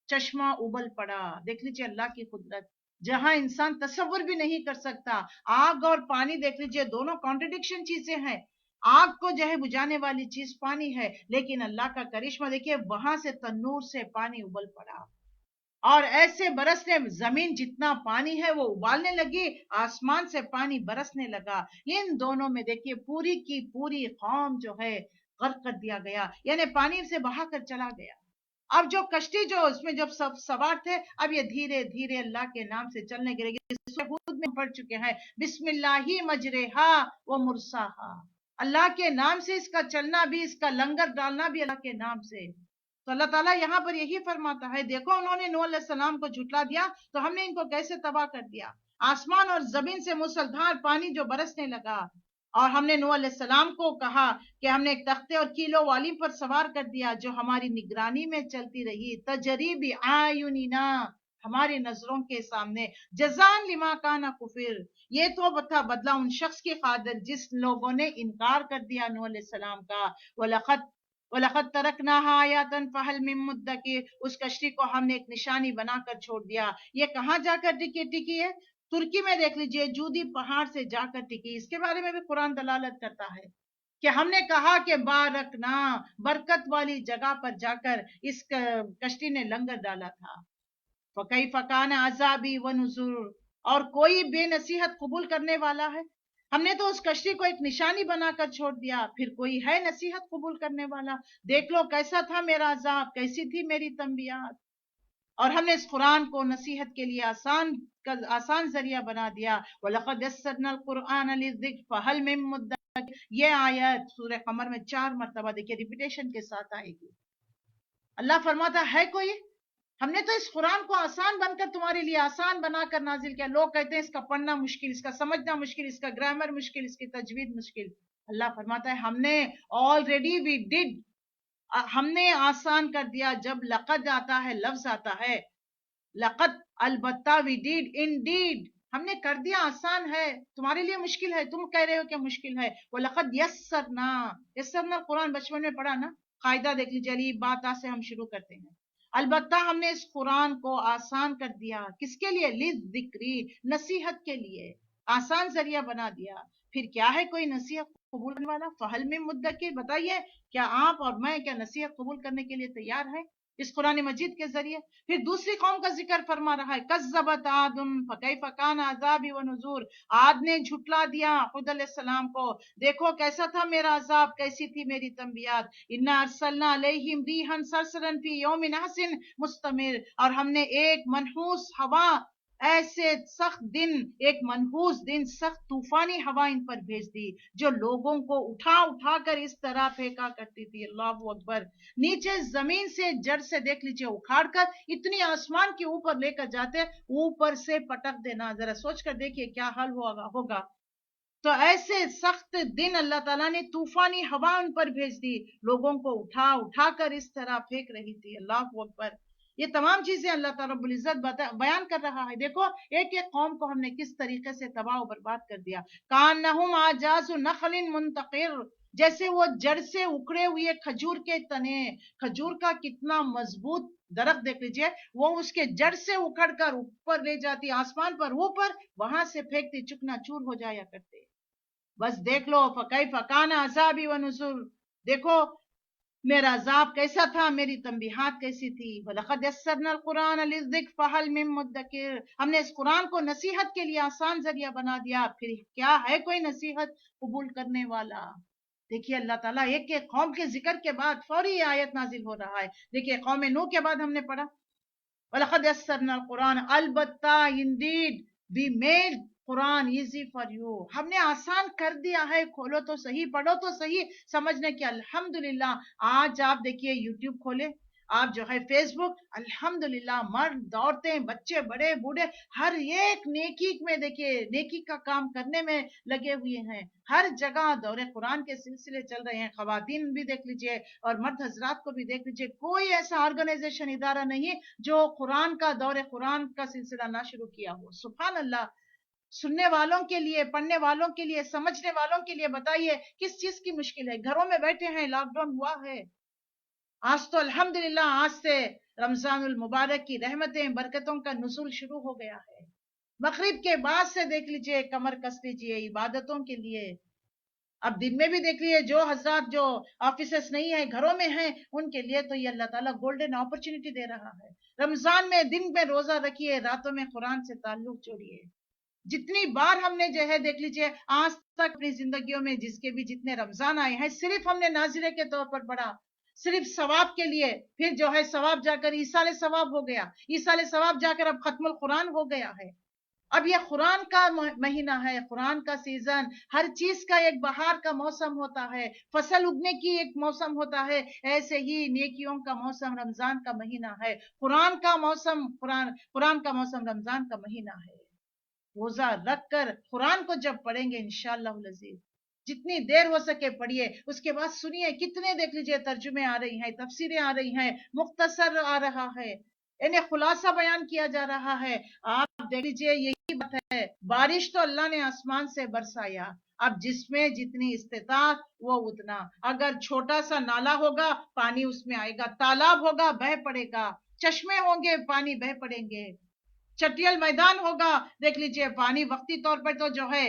چشمہ ابل پڑا. دیکھ لیجیے اللہ کی قدرت، جہاں انسان تصور بھی نہیں کر سکتا. آگ اور پانی دیکھ لیجیے، دونوں کانٹرڈکشن چیزیں ہیں. آگ کو جو ہے بجھانے والی چیز پانی ہے، لیکن اللہ کا کرشمہ دیکھیے، وہاں سے تنور سے پانی ابل پڑا اور ایسے برسنے، زمین جتنا پانی ہے وہ ابالنے لگی، آسمان سے پانی برسنے لگا. ان دونوں میں دیکھیے پوری کی پوری قوم جو ہے غرق کر دیا گیا، یعنی پانی سے بہا کر چلا گیا. اب جو کشتی، جو اس میں جب سب سوار تھے، اب یہ دھیرے دھیرے اللہ کے نام سے چلنے گرے گی. ہود میں پڑھ چکے ہیں، بسم اللہ مجریہا و مرساہا، اللہ کے نام سے اس کا چلنا بھی، اس کا لنگر ڈالنا بھی اللہ کے نام سے. تو اللہ تعالیٰ یہاں پر یہی فرماتا ہے، دیکھو انہوں نے نوح علیہ السلام کو جھٹلا دیا تو ہم نے ان کو کیسے تباہ کر دیا. آسمان اور زمین سے موسلدھار پانی جو برسنے لگا، اور ہم نے نوح علیہ السلام کو کہا کہ ہم نے ایک تختے اور کیلوں والی پر سوار کر دیا جو ہماری نگرانی میں چلتی رہی. تجری بِأَعْيُنِنَا، ہماری نظروں کے سامنے. جزان لما کان کفر، یہ تو تھا بدلہ ان شخص کی خاطر جس لوگوں نے انکار کر دیا نوح علیہ السلام کا. وَلَقَدْ تَرَكْنَاهَا آيَاتًا فَهَلْ مِن مُدَّكِرٍ، اس کشتی کو ہم نے ایک نشانی بنا کر چھوڑ دیا. یہ کہاں جا کر ٹکی ہے؟ ترکی میں دیکھ لیجئے، جودی پہاڑ سے جا کر ٹکی. اس کے بارے میں بھی قرآن دلالت کرتا ہے کہ ہم نے کہا کہ بارکنا، برکت والی جگہ پر جا کر اس کشتی نے لنگر ڈالا تھا. فَكَيْفَ كَانَ عَذَابِي وَنُذُرِ، اور کوئی بے نصیحت قبول کرنے والا ہے؟ ہم نے تو اس کشتی کو ایک نشانی بنا کر چھوڑ دیا، پھر کوئی ہے نصیحت قبول کرنے والا؟ دیکھ لو کیسا تھا میرا عذاب، کیسی تھی میری تنبیہات. اور ہم نے اس قرآن کو نصیحت کے لیے آسان ذریعہ بنا دیا. وَلَقَدْ يَسَّرْنَا الْقُرْآنَ لِلذِّكْرِ فَهَلْ مِن مُدَّكِرٍ، یہ آیت سورہ قمر میں 4 مرتبہ دیکھیے ریپیٹیشن کے ساتھ آئے گی. اللہ فرماتا ہے کوئی؟ ہم نے تو اس قرآن کو آسان بن کر تمہارے لیے آسان بنا کر نازل کیا. لوگ کہتے ہیں اس کا پڑھنا مشکل، اس کا سمجھنا مشکل، اس کا گرامر مشکل، اس کی تجوید مشکل. اللہ فرماتا ہے ہم نے already we did، ہم نے آسان کر دیا. جب لقد آتا ہے، لفظ آتا ہے لقد، البتہ we did indeed، ہم نے کر دیا آسان ہے. تمہارے لیے مشکل ہے، تم کہہ رہے ہو کہ مشکل ہے. وَلَقَدْ يَسَّرْنَا القرآن بچپن میں پڑھا نا، قاعدہ دیکھ لیجیے، الف با تا سے ہم شروع کرتے ہیں. البتہ ہم نے اس قرآن کو آسان کر دیا. کس کے لیے؟ لِلذِّکْرِ، نصیحت کے لیے آسان ذریعہ بنا دیا. پھر کیا ہے کوئی نصیحت قبول کرنے والا؟ فَهَلْ مِن مُدَّکِرٍ، بتائیے کیا آپ اور میں کیا نصیحت قبول کرنے کے لیے تیار ہے اس قرآن مجید کے ذریعے؟ پھر دوسری قوم کا ذکر فرما رہا ہے، کذبت عاد فکیف کان عذابی ونذور، عاد نے جھٹلا دیا ہود علیہ السلام کو، دیکھو کیسا تھا میرا عذاب، کیسی تھی میری تنبیہات. انا ارسلنا علیہم ریحا صرصرا فی یوم نحس مستمر، اور ہم نے ایک منحوس ہوا، ایسے سخت دن، ایک منحوس دن، سخت طوفانی ہوا ان پر بھیج دی جو لوگوں کو اٹھا اٹھا کر اس طرح پھینکا کرتی تھی. اللہ اکبر. نیچے زمین سے جڑ سے دیکھ لیجئے اکھاڑ کر اتنی آسمان کے اوپر لے کر جاتے، اوپر سے پٹک دینا. ذرا سوچ کر دیکھیے کیا حال ہوگا. تو ایسے سخت دن اللہ تعالیٰ نے طوفانی ہوا ان پر بھیج دی، لوگوں کو اٹھا اٹھا کر اس طرح پھینک رہی تھی. اللہ اکبر. یہ تمام چیزیں اللہ تعالیٰ رب العزت بیان کر رہا ہے. دیکھو ایک ایک قوم کو ہم نے کس طریقے سے تباہ و برباد کر دیا. کانہم اعجاز نخل منتقر، جیسے وہ جڑ سے اکھڑے ہوئے کھجور کے تنے. کھجور کا کتنا مضبوط درخت دیکھ لیجئے، وہ اس کے جڑ سے اکھڑ کر اوپر لے جاتی، آسمان پر اوپر، وہاں سے پھینکتی، چکنا چور ہو جایا کرتے. بس دیکھ لو فکیف کان عذابی ونذر. دیکھو میرا عذاب کیسا تھا، میری تنبیہات کیسی تھی. وَلَقَدْ يَسَّرْنَا الْقُرْآنَ لِلذِّكْرِ فَهَلْ مِن مُدَّكِرٍ. ہم نے اس قرآن کو نصیحت کے لیے آسان ذریعہ بنا دیا، پھر کیا ہے کوئی نصیحت قبول کرنے والا. دیکھیے اللہ تعالیٰ ایک ایک قوم کے ذکر کے بعد فوری آیت نازل ہو رہا ہے. دیکھیے قوم نوح کے بعد ہم نے پڑھا وَلَقَدْ يَسَّرْنَا الْقُرْآنَ. البتہ indeed we made Quran easy for you. ہم نے آسان کر دیا ہے. کھولو تو صحیح، پڑھو تو صحیح سمجھنے کے. الحمدللہ آج آپ دیکھیے یوٹیوب کھولے، آپ جو ہے فیس بک، الحمدللہ مرد عورتیں بچے بڑے بوڑھے ہر ایک نیکی میں دیکھیے نیکی کا کام کرنے میں لگے ہوئے ہیں. ہر جگہ دور قرآن کے سلسلے چل رہے ہیں. خواتین بھی دیکھ لیجئے اور مرد حضرات کو بھی دیکھ لیجئے. کوئی ایسا آرگنائزیشن ادارہ نہیں جو قرآن کا دور قرآن کا سلسلہ نہ شروع کیا ہو. سبحان اللہ. سننے والوں کے لیے، پڑھنے والوں کے لیے، سمجھنے والوں کے لیے بتائیے کس چیز کی مشکل ہے. گھروں میں بیٹھے ہیں، لاک ڈاؤن ہوا ہے. آج تو الحمدللہ آج سے رمضان المبارک کی رحمتیں برکتوں کا نزول شروع ہو گیا ہے. مغرب کے بعد سے دیکھ لیجئے کمر کس لیجئے عبادتوں کے لیے. اب دن میں بھی دیکھ لیے جو حضرات جو آفیسز نہیں ہیں گھروں میں ہیں ان کے لیے تو یہ اللہ تعالیٰ گولڈن اپرچونٹی دے رہا ہے. رمضان میں دن میں روزہ رکھیے، راتوں میں قرآن سے تعلق جوڑیے. جتنی بار ہم نے جو ہے دیکھ لیجئے آج تک اپنی زندگیوں میں جس کے بھی جتنے رمضان آئے ہیں صرف ہم نے ناظرے کے طور پر پڑھا، صرف ثواب کے لیے. پھر جو ہے ثواب جا کر ایصال ثواب ہو گیا، ایصال ثواب جا کر اب ختم القرآن ہو گیا ہے. اب یہ قرآن کا مہینہ ہے، قرآن کا سیزن. ہر چیز کا ایک بہار کا موسم ہوتا ہے، فصل اگنے کی ایک موسم ہوتا ہے. ایسے ہی نیکیوں کا موسم رمضان کا مہینہ ہے. قرآن کا موسم قرآن کا موسم رمضان کا مہینہ ہے. روزہ رکھ کر قرآن کو جب پڑھیں گے انشاءاللہ العزیز جتنی دیر ہو سکے پڑھیے. اس کے بعد سنیے کتنے دیکھ لیجئے ترجمے آ رہی ہیں، تفسیریں آ رہی ہیں، مختصر آ رہا ہے، انہیں خلاصہ بیان کیا جا رہا ہے. آپ دیکھ لیجئے یہی بات ہے. بارش تو اللہ نے آسمان سے برسایا، اب جس میں جتنی استطاعت وہ اتنا. اگر چھوٹا سا نالا ہوگا پانی اس میں آئے گا، تالاب ہوگا بہہ پڑے گا، چشمے ہوں گے پانی بہہ پڑیں گے، چٹیل میدان ہوگا دیکھ لیجئے پانی وقتی طور پر تو جو ہے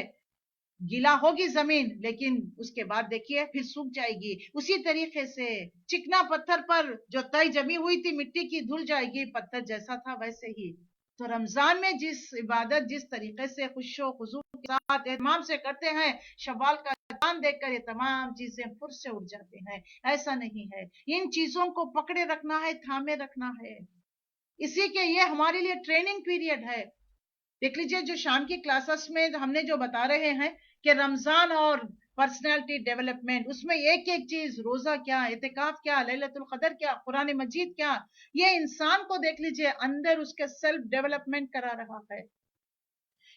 گیلا ہوگی زمین لیکن اس کے بعد دیکھیے پھر سوکھ جائے گی. اسی طریقے سے چکنا پتھر پر جو تئی جمی ہوئی تھی مٹی کی دھل جائے گی، پتھر جیسا تھا ویسے ہی. تو رمضان میں جس عبادت جس طریقے سے خوش و خضوع کے ساتھ اہتمام سے کرتے ہیں، شوال کا چاند دیکھ کر یہ تمام چیزیں پھر سے اٹھ جاتے ہیں. ایسا نہیں ہے. ان چیزوں کو پکڑے رکھنا ہے، تھامے رکھنا ہے. اسی کے یہ ہمارے لیے ٹریننگ پیریڈ ہے. دیکھ لیجئے جو شام کی کلاسز میں ہم نے جو بتا رہے ہیں کہ رمضان اور پرسنالٹی ڈیولپمنٹ، اس میں ایک ایک چیز، روزہ کیا، اعتکاف کیا، لیلۃ القدر کیا، قرآن مجید کیا، یہ انسان کو دیکھ لیجئے اندر اس کے سیلف ڈیولپمنٹ کرا رہا ہے.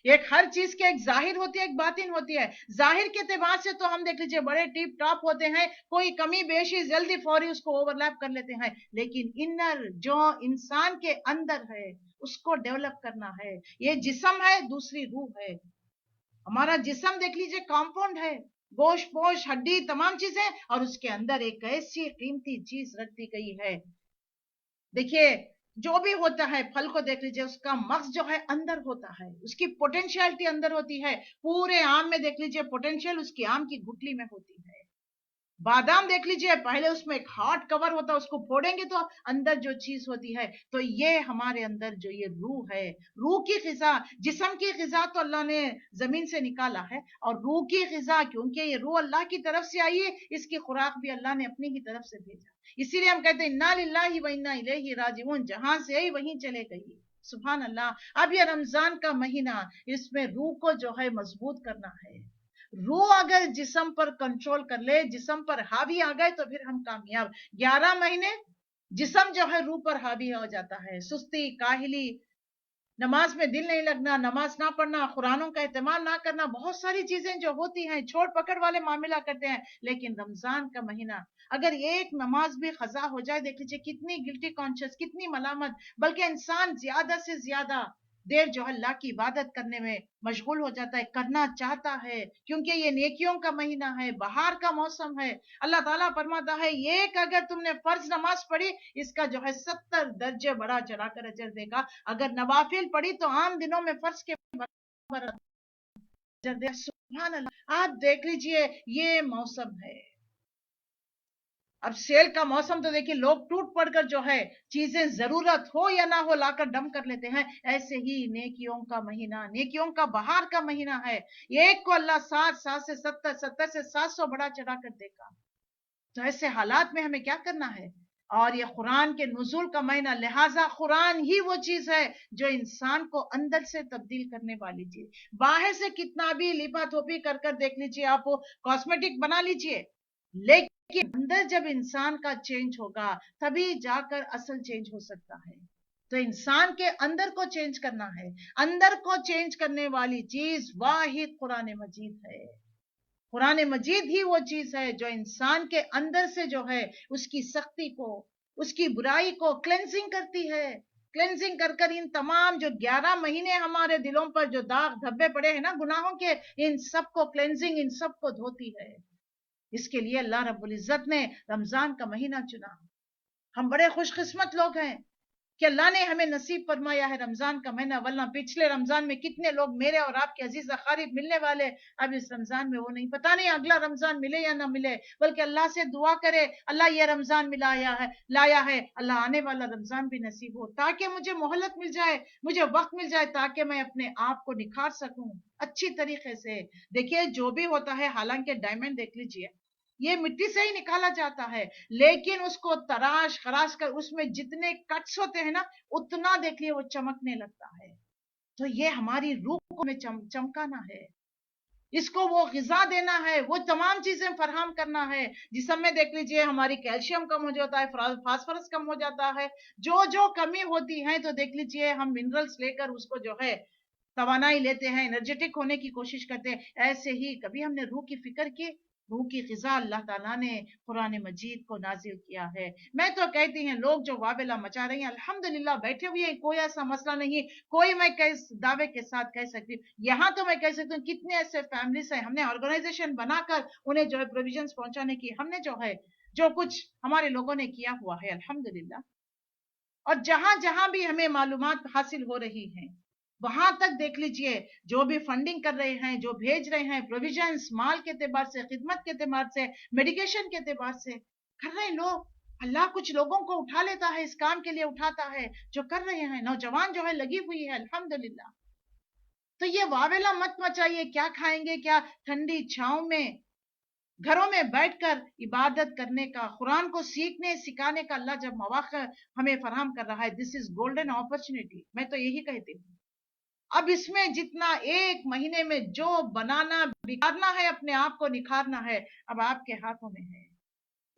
ایک ہر چیز کی ایک ظاہر ہوتی ہے، ایک باطن ہوتی ہے. ظاہر کے اعتبار سے تو ہم دیکھ لیجئے بڑے ٹیپ ٹاپ ہوتے ہیں، کوئی کمی بیشی جلدی فوری اس کو اوورلیپ کر لیتے ہیں، لیکن انر جو انسان کے اندر ہے اس کو ڈیولپ کرنا ہے. یہ جسم ہے، دوسری روح ہے. ہمارا جسم دیکھ لیجئے کمپاؤنڈ ہے، گوشت پوش ہڈی تمام چیزیں، اور اس کے اندر ایک ایسی قیمتی چیز رکھ دی گئی ہے. دیکھیے جو بھی ہوتا ہے پھل کو دیکھ لیجئے اس کا مغز جو ہے اندر ہوتا ہے، اس کی پوٹینشیلٹی اندر ہوتی ہے. پورے آم میں دیکھ لیجئے پوٹینشیل اس کی آم کی گٹلی میں ہوتی ہے. بادام دیکھ لیجئے پہلے اس میں ایک ہارڈ کور ہوتا ہے، اس کو پھوڑیں گے تو اندر جو چیز ہوتی ہے. تو یہ ہمارے اندر جو یہ روح ہے، روح کی غذا. جسم کی غذا تو اللہ نے زمین سے نکالا ہے، اور روح کی غذا کیونکہ یہ روح اللہ کی طرف سے آئی ہے، اس کی خوراک بھی اللہ نے اپنی ہی طرف سے بھیجا. اسی لیے ہم کہتے ہیں انا للہ و انا الیہ راجعون، جہاں سے آئی وہیں چلے گئی. سبحان اللہ. اب یہ رمضان کا مہینہ، اس میں روح کو جو ہے مضبوط کرنا ہے. روح اگر جسم پر کنٹرول کر لے، جسم پر حاوی آ گئے تو پھر ہم کامیاب. 11 مہینے جسم جو ہے روح پر حاوی ہو جاتا ہے. سستی، کاہلی، نماز میں دل نہیں لگنا، نماز نہ پڑھنا، قرآنوں کا اہتمام نہ کرنا، بہت ساری چیزیں جو ہوتی ہیں چھوڑ پکڑ والے معاملہ کرتے ہیں. لیکن رمضان کا مہینہ اگر ایک نماز بھی قضا ہو جائے دیکھ لیجیے کتنی گلٹی کانشیس، کتنی ملامت. بلکہ انسان زیادہ سے زیادہ دیر جو اللہ کی عبادت کرنے میں مشغول ہو جاتا ہے، کرنا چاہتا ہے کیونکہ یہ نیکیوں کا مہینہ ہے، بہار کا موسم ہے. اللہ تعالیٰ فرماتا ہے ایک اگر تم نے فرض نماز پڑھی اس کا جو ہے 70 درجے بڑا چڑھا کر اجر دے گا. اگر نوافل پڑھی تو عام دنوں میں فرض کے برابر اجر دے. سبحان اللہ. آپ دیکھ لیجئے یہ موسم ہے. اب سیل کا موسم تو دیکھیے لوگ ٹوٹ پڑ کر جو ہے چیزیں ضرورت ہو یا نہ ہو لا کر ڈم کر لیتے ہیں. ایسے ہی نیکیوں کا مہینہ، نیکیوں کا بہار کا مہینہ ہے. ایک کو اللہ 60 سے 70 سے 700 بڑا چڑھا کر دے گا. تو ایسے حالات میں ہمیں کیا کرنا ہے؟ اور یہ قرآن کے نزول کا مہینہ، لہٰذا قرآن ہی وہ چیز ہے جو انسان کو اندر سے تبدیل کرنے والی چیز. باہر سے کتنا بھی لپا تھوپی کر دیکھ لیجیے، آپ کاسمیٹک بنا لیجیے، لیکن اندر جب انسان کا چینج ہوگا تبھی جا کر اصل چینج ہو سکتا ہے. تو انسان کے اندر کو چینج کرنا ہے. اندر کو چینج کرنے والی چیز واحد قرآن مجید ہے. قرآن مجید ہی وہ چیز ہے جو انسان کے اندر سے جو ہے اس کی سختی کو، اس کی برائی کو کلینزنگ کرتی ہے. کلینزنگ کر ان تمام جو 11 مہینے ہمارے دلوں پر جو داغ دھبے پڑے ہیں نا گناہوں کے، ان سب کو کلینزنگ، ان سب کو دھوتی ہے. اس کے لیے اللہ رب العزت نے رمضان کا مہینہ چنا. ہم بڑے خوش قسمت لوگ ہیں کہ اللہ نے ہمیں نصیب فرمایا ہے رمضان کا مہینہ، ورنہ پچھلے رمضان میں کتنے لوگ میرے اور آپ کے عزیز اقارب ملنے والے اب اس رمضان میں وہ نہیں، پتہ نہیں اگلا رمضان ملے یا نہ ملے. بلکہ اللہ سے دعا کرے اللہ یہ رمضان لایا ہے، اللہ آنے والا رمضان بھی نصیب ہو تاکہ مجھے مہلت مل جائے، مجھے وقت مل جائے تاکہ میں اپنے آپ کو نکھار سکوں اچھی طریقے سے. دیکھیے جو بھی ہوتا ہے، حالانکہ ڈائمنڈ دیکھ لیجئے یہ مٹی سے ہی نکالا جاتا ہے، لیکن اس کو تراش خراش کر اس میں جتنے کٹس ہوتے ہیں نا اتنا دیکھ لیے وہ چمکنے لگتا ہے. تو یہ ہماری روح کو میں چمکانا ہے، اس کو وہ غذا دینا ہے، وہ تمام چیزیں فراہم کرنا ہے. جسم میں دیکھ لیجئے ہماری کیلشیم کم ہو جاتا ہے، فاسفورس کم ہو جاتا ہے، جو کمی ہوتی ہے تو دیکھ لیجئے ہم منرلز لے کر اس کو جو ہے توانائی لیتے ہیں، انرجیٹک ہونے کی کوشش کرتے ہیں. ایسے ہی کبھی ہم نے روح کی فکر کی؟ روح کی غذا اللہ تعالیٰ نے قرآن مجید کو نازل کیا ہے. میں تو کہتی ہیں لوگ جو واویلا مچا رہی ہیں الحمدللہ بیٹھے ہوئے ہیں، کوئی ایسا مسئلہ نہیں، کوئی میں دعوے کے ساتھ کہہ سکتی ہوں. یہاں تو میں کہہ سکتی ہوں کتنے ایسے فیملیز ہیں، ہم نے آرگنائزیشن بنا کر انہیں جو ہے پروویژنز پہنچانے کی ہم نے جو کچھ ہمارے لوگوں نے کیا ہوا ہے الحمدللہ. اور جہاں جہاں بھی ہمیں معلومات حاصل ہو رہی ہیں وہاں تک دیکھ لیجئے جو بھی فنڈنگ کر رہے ہیں، جو بھیج رہے ہیں پروویژنز، مال کے اعتبار سے، خدمت کے اعتبار سے، میڈیکیشن کے اعتبار سے کر رہے ہیں لوگ. اللہ کچھ لوگوں کو اٹھا لیتا ہے، اس کام کے لیے اٹھاتا ہے جو کر رہے ہیں. نوجوان جو ہے لگی ہوئی ہے الحمدللہ. تو یہ واویلا مت مچائیے، کیا کھائیں گے، کیا ٹھنڈی چھاؤں میں گھروں میں بیٹھ کر عبادت کرنے کا، قرآن کو سیکھنے سکھانے کا اللہ جب مواقع ہمیں فراہم کر رہا ہے، دس از گولڈن اپرچونٹی. میں تو یہی کہتی ہوں اب اس میں جتنا ایک مہینے میں جو بنانا بگاڑنا ہے، اپنے آپ کو نکھارنا ہے، اب آپ کے ہاتھوں میں ہے.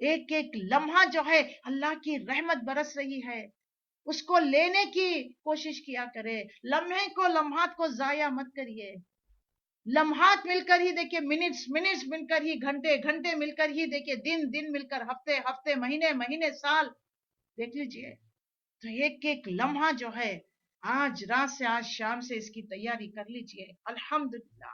ایک ایک لمحہ جو ہے اللہ کی رحمت برس رہی ہے، اس کو لینے کی کوشش کیا کرے. لمحے کو، لمحات کو ضائع مت کریے. لمحات مل کر ہی دیکھیے، منٹس مل کر ہی گھنٹے مل کر ہی دیکھیے، دن مل کر ہفتے مہینے سال دیکھ لیجئے. تو ایک ایک لمحہ جو ہے آج رات سے، آج شام سے اس کی تیاری کر لیجئے. الحمدللہ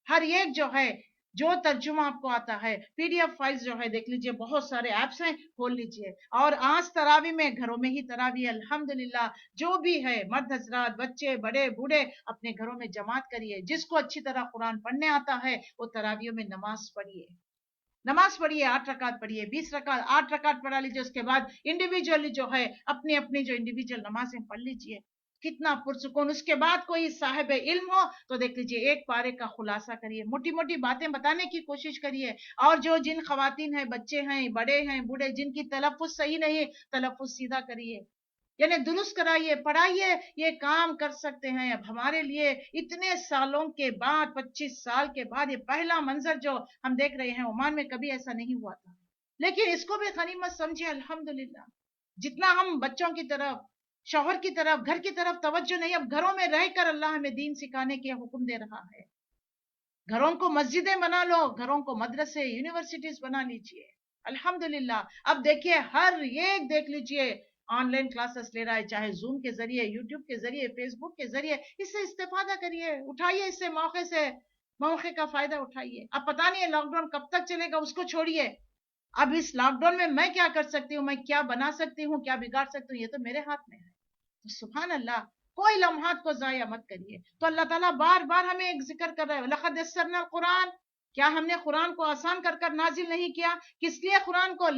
ہر ایک جو ہے جو ترجمہ آپ کو آتا ہے، پی ڈی ایف فائلز جو ہے دیکھ لیجئے، بہت سارے ایپس ہیں کھول لیجئے. اور آج تراوی میں گھروں میں ہی تراوی الحمدللہ جو بھی ہے، مرد حضرات، بچے، بڑے بوڑھے اپنے گھروں میں جماعت کریے. جس کو اچھی طرح قرآن پڑھنے آتا ہے وہ تراویوں میں نماز پڑھیے، 8 رکعت پڑھیے، 20 رکعت 8 رکعت پڑھا لیجیے. اس کے بعد انڈیویجولی جو ہے اپنی جو انڈیویجول نمازیں پڑھ لیجیے، کتنا پرسکون. اس کے بعد کوئی صاحب علم ہو تو دیکھ لیجیے ایک پارے کا خلاصہ کریے، موٹی باتیں بتانے کی کوشش کریے. اور جن خواتین ہیں، بچے ہیں، بڑے ہیں، بوڑھے، جن کی تلفظ صحیح نہیں، تلفظ سیدھا کریے، یعنی درست کرائیے، پڑھائیے. یہ کام کر سکتے ہیں. اب ہمارے لیے اتنے سالوں کے بعد، 25 سال کے بعد یہ پہلا منظر جو ہم دیکھ رہے ہیں، عمان میں کبھی ایسا نہیں ہوا تھا، لیکن اس کو بھی غنیمت سمجھے الحمدللہ. جتنا ہم بچوں کی طرف، شوہر کی طرف، گھر کی طرف توجہ نہیں، اب گھروں میں رہ کر اللہ ہمیں دین سکھانے کے حکم دے رہا ہے. گھروں کو مسجدیں بنا لو، گھروں کو مدرسے، یونیورسٹیز بنا لیجئے الحمدللہ. اب دیکھیے ہر ایک دیکھ لیجئے آن لائن کلاسز لے رہا ہے، چاہے زوم کے ذریعے، یوٹیوب کے ذریعے، فیس بک کے ذریعے. اس سے استفادہ کریے، اٹھائیے اس سے موقع کا فائدہ اٹھائیے. اب پتہ نہیں ہے لاک ڈاؤن کب تک چلے گا، اس کو چھوڑیے. اب اس لاک ڈاؤن میں کیا کر سکتی ہوں، میں کیا بنا سکتی ہوں، کیا بگاڑ سکتی ہوں، یہ تو میرے ہاتھ میں ہے. تو سبحان اللہ، کوئی لمحات کو ضائع مت کریے. تو اللہ تعالیٰ بار بار ہمیں ایک ذکر کر رہا ہے، لَقَدْ يَسَّرْنَا الْقُرْآنَ کیا ہم نے قرآن کو آسان کر کر نازل نہیں کیا؟ کس لیے قرآن کو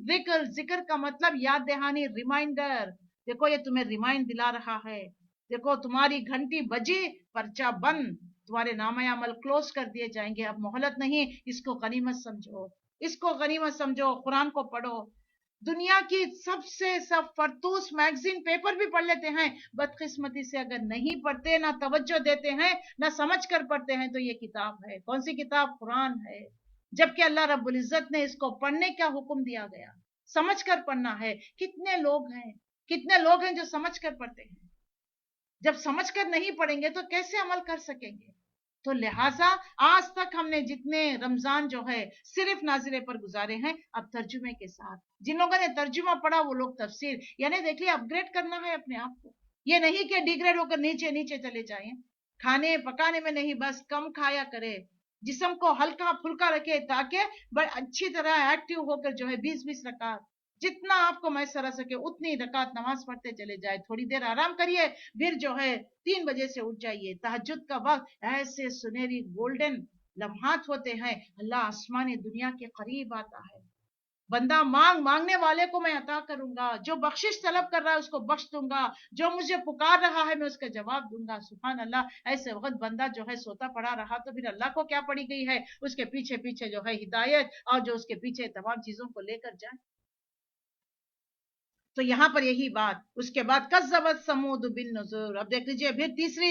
ذکر، ذکر کا مطلب یاد دہانی، ریمائنڈر. دیکھو یہ تمہیں ریمائنڈ دلا رہا ہے. دیکھو تمہاری گھنٹی بجی، پرچہ بند، تمہارے نامہ عمل کلوز کر دیے جائیں گے. اب مہلت نہیں، اس کو غنیمت سمجھو، اس کو غنیمت سمجھو. قرآن کو پڑھو. دنیا کی سب سے فرتوس میگزین پیپر بھی پڑھ لیتے ہیں، بدقسمتی سے اگر نہیں پڑھتے، نہ توجہ دیتے ہیں، نہ سمجھ کر پڑھتے ہیں، تو یہ کتاب ہے. کون سی کتاب؟ قرآن ہے. جبکہ اللہ رب العزت نے اس کو پڑھنے کا حکم دیا گیا، سمجھ کر پڑھنا ہے. کتنے لوگ ہیں، کتنے لوگ ہیں جو سمجھ کر پڑھتے ہیں؟ جب سمجھ کر نہیں پڑھیں گے تو کیسے عمل کر سکیں گے؟ تو لہٰذا آج تک ہم نے جتنے رمضان جو ہے صرف نازلے پر گزارے ہیں، اب ترجمے کے ساتھ. جن لوگوں نے ترجمہ پڑھا وہ لوگ تفسیر، یعنی دیکھ لیے اپ گریڈ کرنا ہے اپنے آپ کو. یہ نہیں کہ ڈی گریڈ ہو کر نیچے نیچے چلے جائیں. کھانے پکانے میں نہیں، بس کم کھایا کرے، جسم کو ہلکا پھلکا رکھے، تاکہ اچھی طرح ایکٹیو ہو کر جو ہے 20 رکعت جتنا آپ کو میسر آ سکے اتنی رکعت نماز پڑھتے چلے جائے. تھوڑی دیر آرام کریے، پھر جو ہے 3 بجے سے اٹھ جائیے. تہجد کا وقت ایسے سنہری گولڈن لمحات ہوتے ہیں، اللہ آسمانی دنیا کے قریب آتا ہے. بندہ مانگنے والے کو میں عطا کروں گا، جو بخشش طلب کر رہا ہے اس کو بخش دوں گا، جو مجھے پکار رہا ہے میں اس کا جواب دوں گا. سبحان اللہ. ایسے وقت بندہ جو ہے سوتا پڑا رہا تو پھر اللہ کو کیا پڑی گئی ہے؟ اس کے پیچھے پیچھے جو ہے ہدایت، اور جو اس کے پیچھے تمام چیزوں کو لے کر جائے. تو یہاں پر یہی بات. اس کے بعد کذبت ثمود بالنذر. اب دیکھ لیجئے پھر تیسری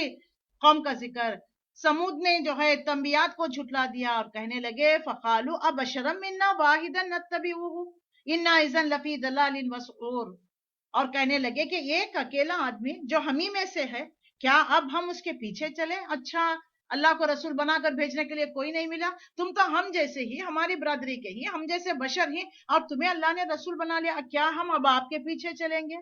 قوم کا ذکر. سمود نے جو ہے تنبیات کو جھٹلا دیا اور کہنے لگے فقالوا ابشرا منا واحدا نتبعه انا اذا لفی ضلال وسعور. اور کہنے لگے کہ ایک اکیلا آدمی جو ہم ہی میں سے ہے، کیا اب ہم اس کے پیچھے چلیں؟ اچھا اللہ کو رسول بنا کر بھیجنے کے لیے کوئی نہیں ملا، تم تو ہم جیسے ہی، ہماری برادری کے ہی، ہم جیسے بشر ہی، اور تمہیں اللہ نے رسول بنا لیا، کیا ہم اب آپ کے پیچھے چلیں گے؟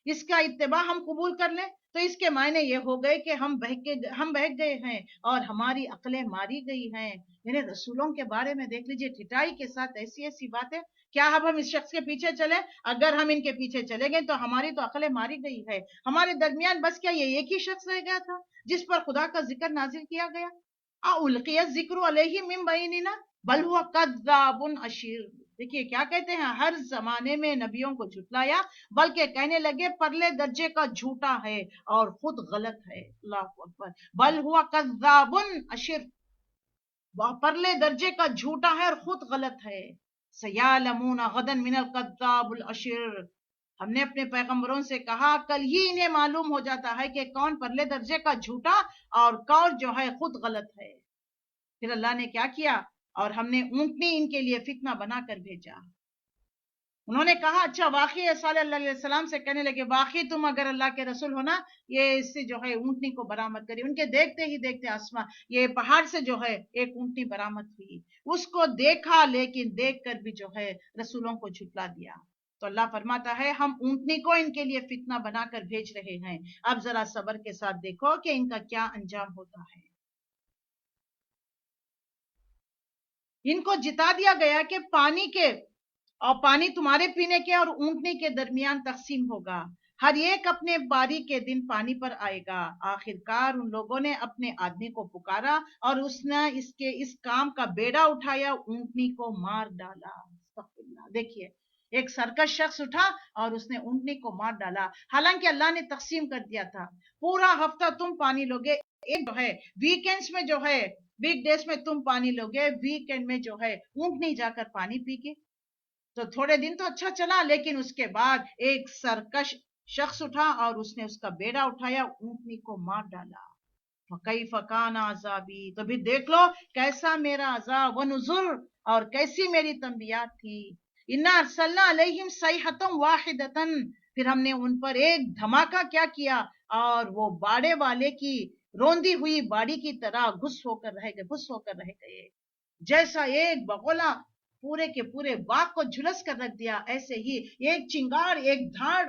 اس کا اتباع ہم قبول کر لیں؟ تو اس کے معنی یہ ہو گئے کہ ہم بہک گئے ہیں اور ہماری عقلیں ماری گئی ہیں. یعنی رسولوں کے بارے میں دیکھ لیجئے ٹھٹائی کے ساتھ ایسی ایسی باتیں. کیا اب ہم اس شخص کے پیچھے چلیں؟ اگر ہم ان کے پیچھے چلیں گے تو ہماری تو عقلیں ماری گئی ہے. ہمارے درمیان بس کیا یہ ایک ہی شخص رہ گیا تھا جس پر خدا کا ذکر نازل کیا گیا؟ اُلقی الذکر علیہ من بیننا بل هو کذاب اشیر. دیکھیے کیا کہتے ہیں، ہر زمانے میں نبیوں کو جھٹلایا، بلکہ کہنے لگے پرلے درجے کا جھوٹا ہے اور خود غلط ہے. اللہ اکبر. بل ہوا کذاب اشر، پرلے درجے کا جھوٹا ہے اور خود غلط ہے. سیعلمون غدا من الکذاب الاشر. ہم نے اپنے پیغمبروں سے کہا کل ہی انہیں معلوم ہو جاتا ہے کہ کون پرلے درجے کا جھوٹا اور کون جو ہے خود غلط ہے. پھر اللہ نے کیا کیا؟ اور ہم نے اونٹنی ان کے لیے فتنہ بنا کر بھیجا. انہوں نے کہا اچھا واقعی صلی اللہ علیہ وسلم سے کہنے لگے واقعی تم اگر اللہ کے رسول ہونا، یہ اس سے جو ہے اونٹنی کو برآمد کری. ان کے دیکھتے ہی دیکھتے آسمان یہ پہاڑ سے جو ہے ایک اونٹنی برآمد ہوئی. اس کو دیکھا لیکن دیکھ کر بھی جو ہے رسولوں کو جھٹلا دیا. تو اللہ فرماتا ہے ہم اونٹنی کو ان کے لیے فتنہ بنا کر بھیج رہے ہیں. اب ذرا صبر کے ساتھ دیکھو کہ ان کا کیا انجام ہوتا ہے. ان کو جتا دیا گیا کہ پانی تمہارے پینے کے اور اونٹنی کے درمیان تقسیم ہوگا، ہر ایک اپنے باری کے دن پانی پر آئے گا. آخرکار ان لوگوں نے اپنے آدمی کو پکارا اور اس نے اس کام کا بیڑا اٹھایا، اونٹنی کو مار ڈالا. دیکھیے ایک سرکش شخص اٹھا اور اس نے اونٹنی کو مار ڈالا، حالانکہ اللہ نے تقسیم کر دیا تھا پورا ہفتہ تم پانی لوگے، ایک جو ہے ویکینڈز میں جو ہے ویک ڈیز میں تم پانی لوگے، ویکینڈ میں جو ہے اونٹنی جا کر پانی پی کے. تو تھوڑے دن تو اچھا چلا، لیکن اس کے بعد ایک سرکش شخص اٹھا اور اس نے اس کا بیڑا اٹھایا، اونٹنی کو مار ڈالا. فَكَيْفَ كَانَ عَذَابِي. تو بھی دیکھ لو کیسا میرا عذاب ونذر، اور کیسی میری تنبیات تھی. اِنَّا أَرْسَلْنَا عَلَيْهِمْ صَيْحَةً وَاحِدَةً. پھر ہم نے ان پر ایک دھماکہ کیا کیا، اور وہ باڑے والے کی روندی ہوئی باڑی کی طرح گھس ہو کر رہ گئے. جیسا ایک بغولہ پورے کے پورے باغ کو جھلس کر رکھ دیا، ایسے ہی ایک چنگار، ایک دھاڑ،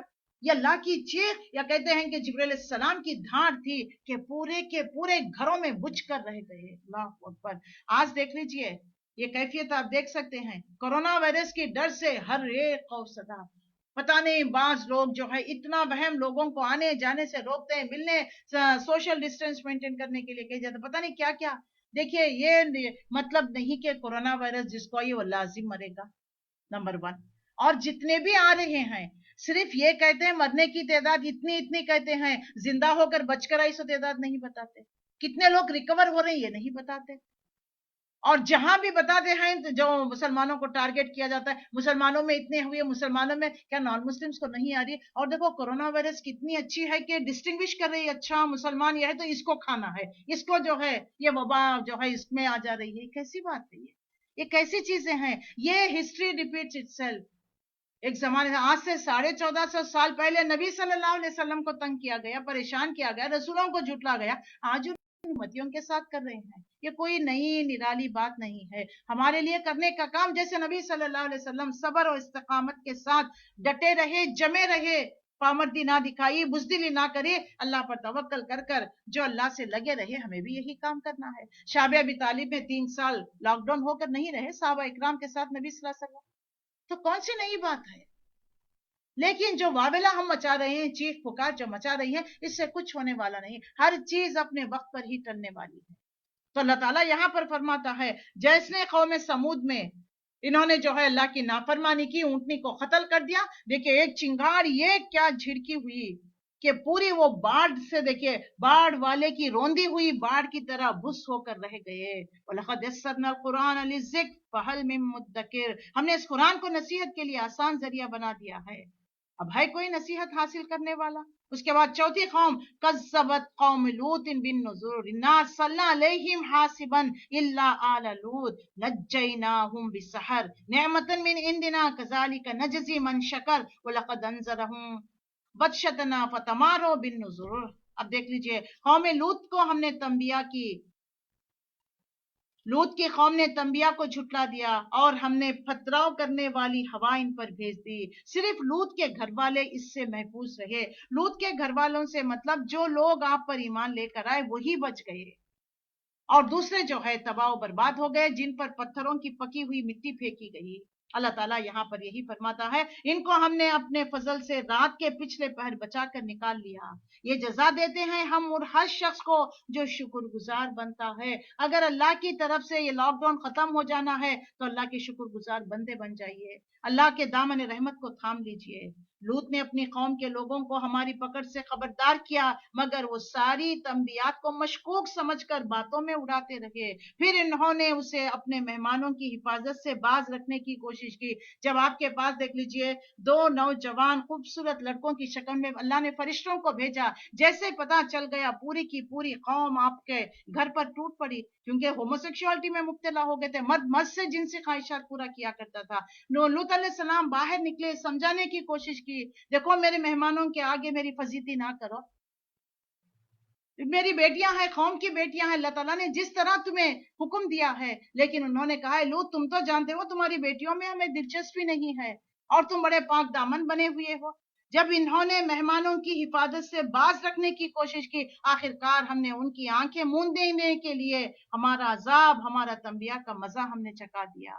یا اللہ کی چیخ، یا کہتے ہیں کہ جبرائیل علیہ السلام کی دھاڑ تھی کہ پورے کے پورے گھروں میں بجھ کر رہ گئے. اللہ اکبر. آج دیکھ لیجئے یہ کیفیت آپ دیکھ سکتے ہیں. کورونا وائرس کی ڈر سے ہر ایک خوف زدہ. پتہ نہیں بعض لوگ جو ہے اتنا وہم لوگوں کو آنے جانے سے روکتے ہیں، ملنے سوشل ڈسٹینس مینٹین کرنے کے لیے کہے جاتے، پتہ نہیں کیا کیا. دیکھیے یہ مطلب نہیں کہ کورونا وائرس جس کو یہ وہ لازم مرے گا، نمبر 1. اور جتنے بھی آ رہے ہیں صرف یہ کہتے ہیں مرنے کی تعداد اتنی اتنی کہتے ہیں، زندہ ہو کر بچ کر آئی سو تعداد نہیں بتاتے، کتنے لوگ ریکور ہو رہے ہیں یہ نہیں بتاتے. اور جہاں بھی بتاتے ہیں جو مسلمانوں کو ٹارگٹ کیا جاتا ہے، مسلمانوں میں اتنے ہوئے، مسلمانوں میں کیا نان مسلمس کو نہیں آ رہی؟ اور دیکھو کورونا وائرس کتنی اچھی ہے کہ ڈسٹنگوش کر رہی ہے، اچھا مسلمان یہ ہے تو اس کو کھانا ہے، اس کو جو ہے یہ وبا جو ہے اس میں آ جا رہی ہے. کیسی بات ہے یہ کیسی چیزیں ہیں؟ یہ ہسٹری ریپیٹس اٹسیلف. ایک زمانے سے آج سے 1450 سال پہلے نبی صلی اللہ علیہ وسلم کو تنگ کیا گیا، پریشان کیا گیا، رسولوں کو جھٹلا گیا، آج امتیوں کے ساتھ کر رہے ہیں. یہ کوئی نئی نرالی بات نہیں ہے. ہمارے لیے کرنے کا کام جیسے نبی صلی اللہ علیہ وسلم صبر اور استقامت کے ساتھ ڈٹے رہے، جمے رہے، پامردی نہ دکھائی، بزدلی نہ کرے، اللہ پر توکل کر کر جو اللہ سے لگے رہے. ہمیں بھی یہی کام کرنا ہے. شعب ابی طالب میں 3 سال لاک ڈاؤن ہو کر نہیں رہے صحابہ اکرام کے ساتھ نبی صلی اللہ علیہ وسلم، تو کون سی نئی بات ہے؟ لیکن جو واویلا ہم مچا رہے ہیں، چیخ پکار جو مچا رہی ہے، اس سے کچھ ہونے والا نہیں. ہر چیز اپنے وقت پر ہی ٹلنے والی ہے. تو اللہ تعالیٰ یہاں پر فرماتا ہے جیسے قوم سمود میں انہوں نے جو ہے اللہ کی نافرمانی کی، اونٹنی کو قتل کر دیا. دیکھیں ایک چنگار یہ کیا جھڑکی ہوئی کہ پوری وہ باڑ سے، دیکھیے باڑ والے کی روندی ہوئی باڑ کی طرح بھس ہو کر رہ گئے. وَلَقَدْ يَسَّرْنَا الْقُرْآنَ لِلذِّكْرِ فَهَلْ مِن مُدَّكِرٍ. ہم نے اس قرآن کو نصیحت کے لیے آسان ذریعہ بنا دیا ہے، اب ہے کوئی نصیحت حاصل کرنے والا؟ اس کے بعد چوتھی قوم کذبت قوم لوط بالنذر انا ارسلنا علیہم حاصبا الا آل لوط نجیناہم بسحر نعمتا من عندنا کذالک نجزی من شکر ولقد انذرہم بطشتنا فتماروا بالنذر. اب دیکھ لیجئے قوم لوط کو ہم نے تنبیہ کی، لوط کی قوم نے تنبیہ کو جھٹلا دیا اور ہم نے پتھراؤ کرنے والی ہوا ان پر بھیج دی. صرف لوط کے گھر والے اس سے محفوظ رہے. لوط کے گھر والوں سے مطلب جو لوگ آپ پر ایمان لے کر آئے وہی بچ گئے، اور دوسرے جو ہے تباہ و برباد ہو گئے جن پر پتھروں کی پکی ہوئی مٹی پھینکی گئی. اللہ تعالیٰ یہاں پر یہی فرماتا ہے ان کو ہم نے اپنے فضل سے رات کے پچھلے پہر بچا کر نکال لیا. یہ جزا دیتے ہیں ہم اور ہر شخص کو جو شکر گزار بنتا ہے. اگر اللہ کی طرف سے یہ لاک ڈاؤن ختم ہو جانا ہے تو اللہ کے شکر گزار بندے بن جائیے، اللہ کے دامن رحمت کو تھام لیجئے. لوط نے اپنی قوم کے لوگوں کو ہماری پکڑ سے خبردار کیا، مگر وہ ساری تنبیات کو مشکوک سمجھ کر باتوں میں اڑاتے رہے. پھر انہوں نے اسے اپنے مہمانوں کی حفاظت سے باز رکھنے کی کوشش کی. جب آپ کے پاس دیکھ لیجئے 2 نوجوان خوبصورت لڑکوں کی شکل میں اللہ نے فرشتوں کو بھیجا، جیسے پتا چل گیا پوری کی پوری قوم آپ کے گھر پر ٹوٹ پڑی، کیونکہ ہوموسیکشوالٹی میں مبتلا ہو گئے تھے. مرد سے جنسی خواہشات پورا کیا کرتا تھا. لوط علیہ السلام باہر نکلے، سمجھانے کی کوشش کی، دیکھو میرے مہمانوں کے آگے میری فضیلتی نہ کرو، میری بیٹیاں ہیں، قوم کی بیٹیاں ہیں، اللہ تعالیٰ نے جس طرح تمہیں حکم دیا ہے. لیکن انہوں نے کہا لوط تم تو جانتے ہو تمہاری بیٹیوں میں ہمیں دلچسپی نہیں ہے اور تم بڑے پاک دامن بنے ہوئے ہو. جب انہوں نے مہمانوں کی حفاظت سے باز رکھنے کی کوشش کی، آخرکار ہم نے ان کی آنکھیں موند دینے کے لیے ہمارا عذاب، ہمارا تنبیہ کا مزہ ہم نے چکھا دیا.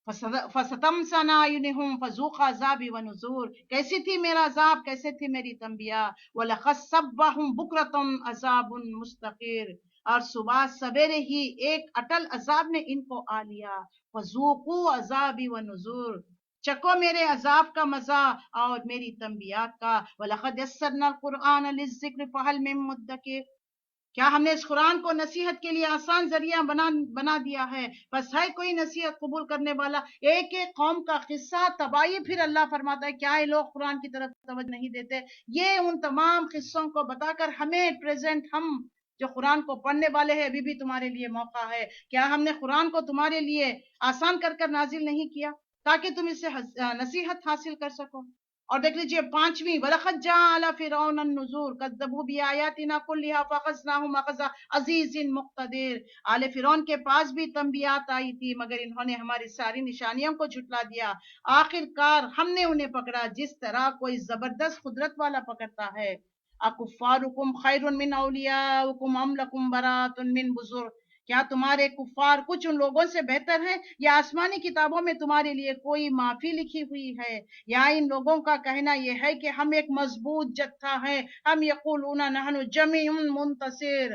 فَسَتَمْسَنَا أَعْيُنِهُمْ فَذُوقَ عَذَابِي وَنُذُرِ. کیسی تھی میرا عذاب، کیسے تھی میری تنبیہ. وَلَقَدْ صَبَّحَهُمْ بُكْرَةً عَذَابٌ مُسْتَقِرٌ. اور صبح سویرے ہی ایک اٹل عذاب نے ان کو آ لیا. فَذُوقُوا عَذَابِي وَنُذُرِ. چکو میرے عذاب کا مزہ اور میری تنبیہات کا. وَلَقَدْ يَسَّرْنَا الْقُرْآنَ لِلذِّكْرِ فَهَلْ مِن مُدَّكِرٍ. کیا ہم نے اس قرآن کو نصیحت کے لیے آسان ذریعہ بنا دیا ہے؟ بس ہے کوئی نصیحت قبول کرنے والا؟ ایک ایک قوم کا قصہ تباہی. پھر اللہ فرماتا ہے کیا یہ لوگ قرآن کی طرف توجہ نہیں دیتے؟ یہ ان تمام قصوں کو بتا کر ہمیں پریزنٹ، ہم جو قرآن کو پڑھنے والے ہیں، ابھی بھی تمہارے لیے موقع ہے. کیا ہم نے قرآن کو تمہارے لیے آسان کر کر نازل نہیں کیا تاکہ تم اس سے نصیحت حاصل کر سکو؟ اور دیکھ لیجئے 5ویں وَلَقَدْ جَاءَ آلَ فِرْعَوْنَ النُّذُرُ كَذَّبُوا بِآيَاتِنَا كُلِّهَا فَأَخَذْنَاهُمْ أَخْذَ عَزِيزٍ مُقْتَدِرٍ. آل فرعون کے پاس بھی تنبیات آئی تھی مگر انہوں نے ہماری ساری نشانیوں کو جھٹلا دیا. آخر کار ہم نے انہیں پکڑا جس طرح کوئی زبردست قدرت والا پکڑتا ہے. أَكُفَّارُكُمْ خَيْرٌ مِّنْ أَوْلِيَائِكُمْ أَمْ لَكُمْ بَرَاءَةٌ مِّنْ بُصُرٍ. کیا تمہارے کفار کچھ ان لوگوں سے بہتر ہیں یا آسمانی کتابوں میں تمہارے لیے کوئی معافی لکھی ہوئی ہے؟ یا ان لوگوں کا کہنا یہ ہے کہ ہم ایک مضبوط جتھا ہیں. ہم یقولون نحن جمیع منتصر.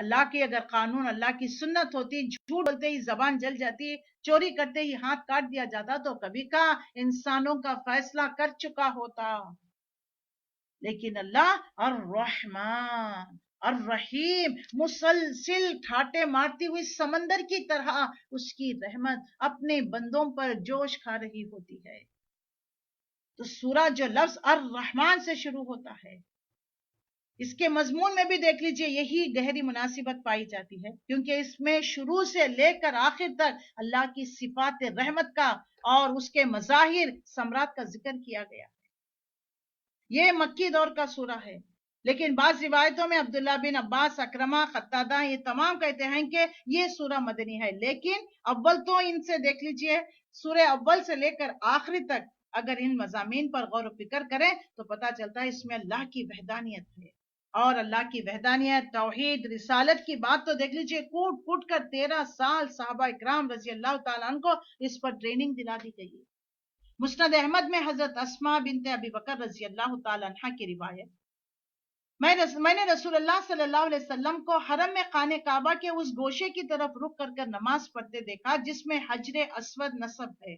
اللہ کی اگر قانون، اللہ کی سنت ہوتی، جھوٹ بولتے ہی زبان جل جاتی، چوری کرتے ہی ہاتھ کاٹ دیا جاتا، تو کبھی کا انسانوں کا فیصلہ کر چکا ہوتا. لیکن اللہ الرحمن الرحیم، مسلسل ٹھاٹے مارتی ہوئی سمندر کی طرح اس کی رحمت اپنے بندوں پر جوش کھا رہی ہوتی ہے. تو سورہ جو لفظ الرحمن سے شروع ہوتا ہے، اس کے مضمون میں بھی دیکھ لیجئے یہی گہری مناسبت پائی جاتی ہے، کیونکہ اس میں شروع سے لے کر آخر تک اللہ کی صفات رحمت کا اور اس کے مظاہر ثمرات کا ذکر کیا گیا. یہ مکی دور کا سورہ ہے، لیکن بعض روایتوں میں عبداللہ بن عباس، اکرمہ، قتادہ یہ تمام کہتے ہیں کہ یہ سورہ مدنی ہے. لیکن اول تو ان سے دیکھ لیجئے سورہ اول سے لے کر آخری تک اگر ان مضامین پر غور و فکر کریں تو پتہ چلتا ہے اس میں اللہ کی وحدانیت ہے. اور اللہ کی وحدانیت، توحید، رسالت کی بات تو دیکھ لیجئے، کوٹ کوٹ کر 13 سال صحابہ اکرام رضی اللہ تعالیٰ عنہ کو اس پر ٹریننگ دلا دی گئی ہے. مسند احمد میں حضرت اسماء بنت ابی بکر رضی اللہ تعالیٰ عنہ کی روایت، میں نے رسول اللہ صلی اللہ علیہ وسلم کو حرم میں خانہ کعبہ کے اس گوشے کی طرف رخ کر نماز پڑھتے دیکھا جس میں حجر اسود نصب ہے.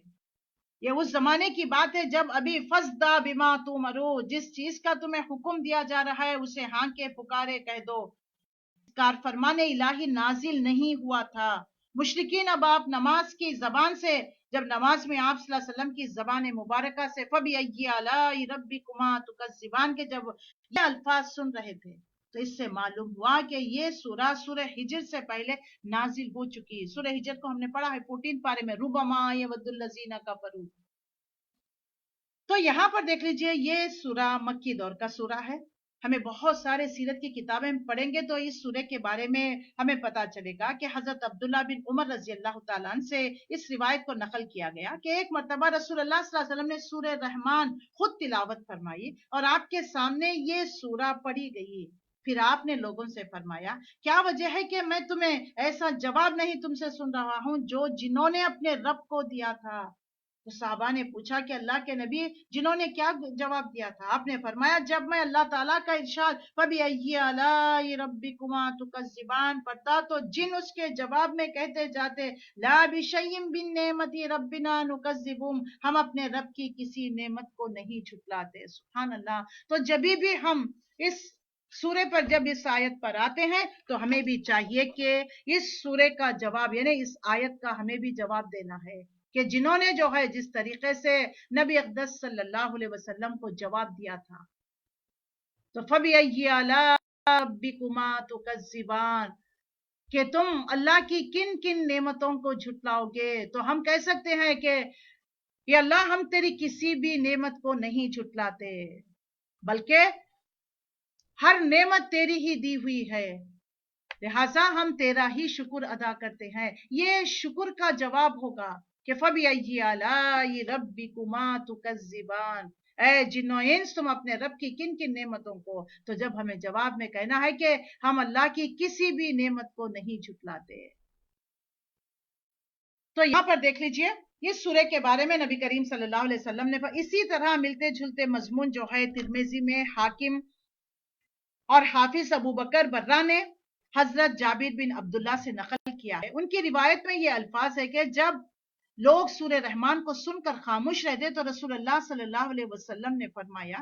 یہ اس زمانے کی بات ہے جب ابھی فَاسْدَعْ بِمَا تُؤْمَرُ، جس چیز کا تمہیں حکم دیا جا رہا ہے اسے ہاں کے پکارے کہہ دو. کار فرمان الہی نازل نہیں ہوا تھا. مشرکین اب آپ نماز کی زبان سے، جب نماز میں آپ صلی اللہ علیہ وسلم کی زبان مبارکہ سے فَبِأَيِّ آلَاءِ رَبِّكُمَا تُكَذِّبَانِ کے جب یہ الفاظ سن رہے تھے تو اس سے معلوم ہوا کہ یہ سورہ ہجر سے پہلے نازل ہو چکی. سورہ ہجر کو ہم نے پڑھا ہے 14 پارے میں، رُبَمَا يَوَدُّ الَّذِينَ كَفَرُوا. تو یہاں پر دیکھ لیجئے یہ سورہ مکی دور کا سورہ ہے. ہمیں بہت سارے سیرت کی کتابیں پڑھیں گے تو اس سورہ کے بارے میں ہمیں پتا چلے گا کہ حضرت عبداللہ بن عمر رضی اللہ تعالیٰ عنہ سے اس روایت کو نقل کیا گیا کہ ایک مرتبہ رسول اللہ صلی اللہ علیہ وسلم نے سورہ رحمان خود تلاوت فرمائی اور آپ کے سامنے یہ سورہ پڑھی گئی. پھر آپ نے لوگوں سے فرمایا، کیا وجہ ہے کہ میں تمہیں ایسا جواب نہیں تم سے سن رہا ہوں جو جنہوں نے اپنے رب کو دیا تھا؟ تو صحابہ نے پوچھا کہ اللہ کے نبی جنہوں نے کیا جواب دیا تھا؟ آپ نے فرمایا جب میں اللہ تعالیٰ کا ارشاد فَبِأَيِّ آلَاءِ رَبِّكُمَا تُكَذِّبَانِ پڑھتا تو جن اس کے جواب میں کہتے جاتے لَا بِشَيْءٍ مِّن نِعْمَتِ رَبِّنَا نُكَذِّبُ، ہم اپنے رب کی کسی نعمت کو نہیں جھٹلاتے. سبحان اللہ. تو جبھی بھی ہم اس سورے پر جب اس آیت پر آتے ہیں تو ہمیں بھی چاہیے کہ اس سورے کا جواب یعنی اس آیت کا ہمیں بھی جواب دینا ہے کہ جنہوں نے جو ہے جس طریقے سے نبی اقدس صلی اللہ علیہ وسلم کو جواب دیا تھا. تو فَبِأَيِّ آلَاءِ رَبِّكُمَا تُكَذِّبَانِ کہ تم اللہ کی کن کن نعمتوں کو جھٹلاؤ گے. تو ہم کہہ سکتے ہیں کہ یا اللہ ہم تیری کسی بھی نعمت کو نہیں جھٹلاتے، بلکہ ہر نعمت تیری ہی دی ہوئی ہے، لہٰذا ہم تیرا ہی شکر ادا کرتے ہیں. یہ شکر کا جواب ہوگا کہ فَبِأَيِّ آلَاءِ رَبِّكُمَا تُكَذِّبَانِ، اے جنو انس تم اپنے رب کی کن کن نعمتوں کو. تو جب ہمیں جواب میں کہنا ہے کہ ہم اللہ کی کسی بھی نعمت کو نہیں جھٹلاتے. تو یہاں پر دیکھ لیجئے اس سورہ کے بارے میں نبی کریم صلی اللہ علیہ وسلم نے اسی طرح ملتے جھلتے مضمون جو ہے ترمذی میں، حاکم اور حافظ ابو بکر برہ نے حضرت جابر بن عبداللہ سے نقل کیا ہے. ان کی روایت میں یہ الفاظ ہے کہ جب لوگ سورہ رحمان کو سن کر خاموش رہتے تو رسول اللہ صلی اللہ علیہ وسلم نے فرمایا،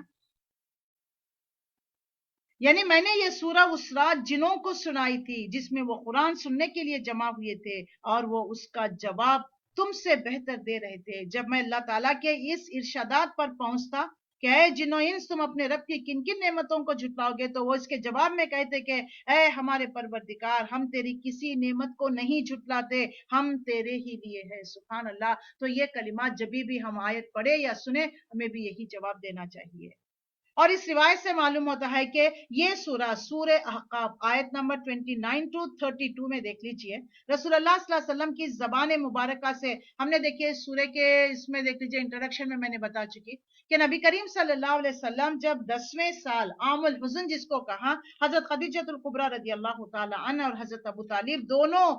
یعنی میں نے یہ سورہ اس رات جنوں کو سنائی تھی جس میں وہ قرآن سننے کے لیے جمع ہوئے تھے اور وہ اس کا جواب تم سے بہتر دے رہے تھے. جب میں اللہ تعالیٰ کے اس ارشادات پر پہنچتا کہ اے جنو انس تم اپنے رب کی کن کن نعمتوں کو جھٹلاؤ گے، تو وہ اس کے جواب میں کہتے کہ اے ہمارے پروردگار ہم تیری کسی نعمت کو نہیں جھٹلاتے، ہم تیرے ہی لیے ہیں. سبحان اللہ. تو یہ کلمات جبھی بھی ہم آیت پڑھے یا سنیں ہمیں بھی یہی جواب دینا چاہیے. اور اس روایت سے معلوم ہوتا ہے کہ یہ سورہ احقاف آیت نمبر 29 to 32 میں دیکھ لیجئے رسول اللہ صلی اللہ علیہ وسلم کی زبان مبارکہ سے ہم نے دیکھیے سورہ کے اس میں دیکھ لیجئے انٹروڈکشن میں نے بتا چکی کہ نبی کریم صلی اللہ علیہ وسلم جب 10ویں سال عام الحزن جس کو کہا، حضرت خدیجہ الکبریٰ رضی اللہ تعالی عنہ اور حضرت ابو طالب دونوں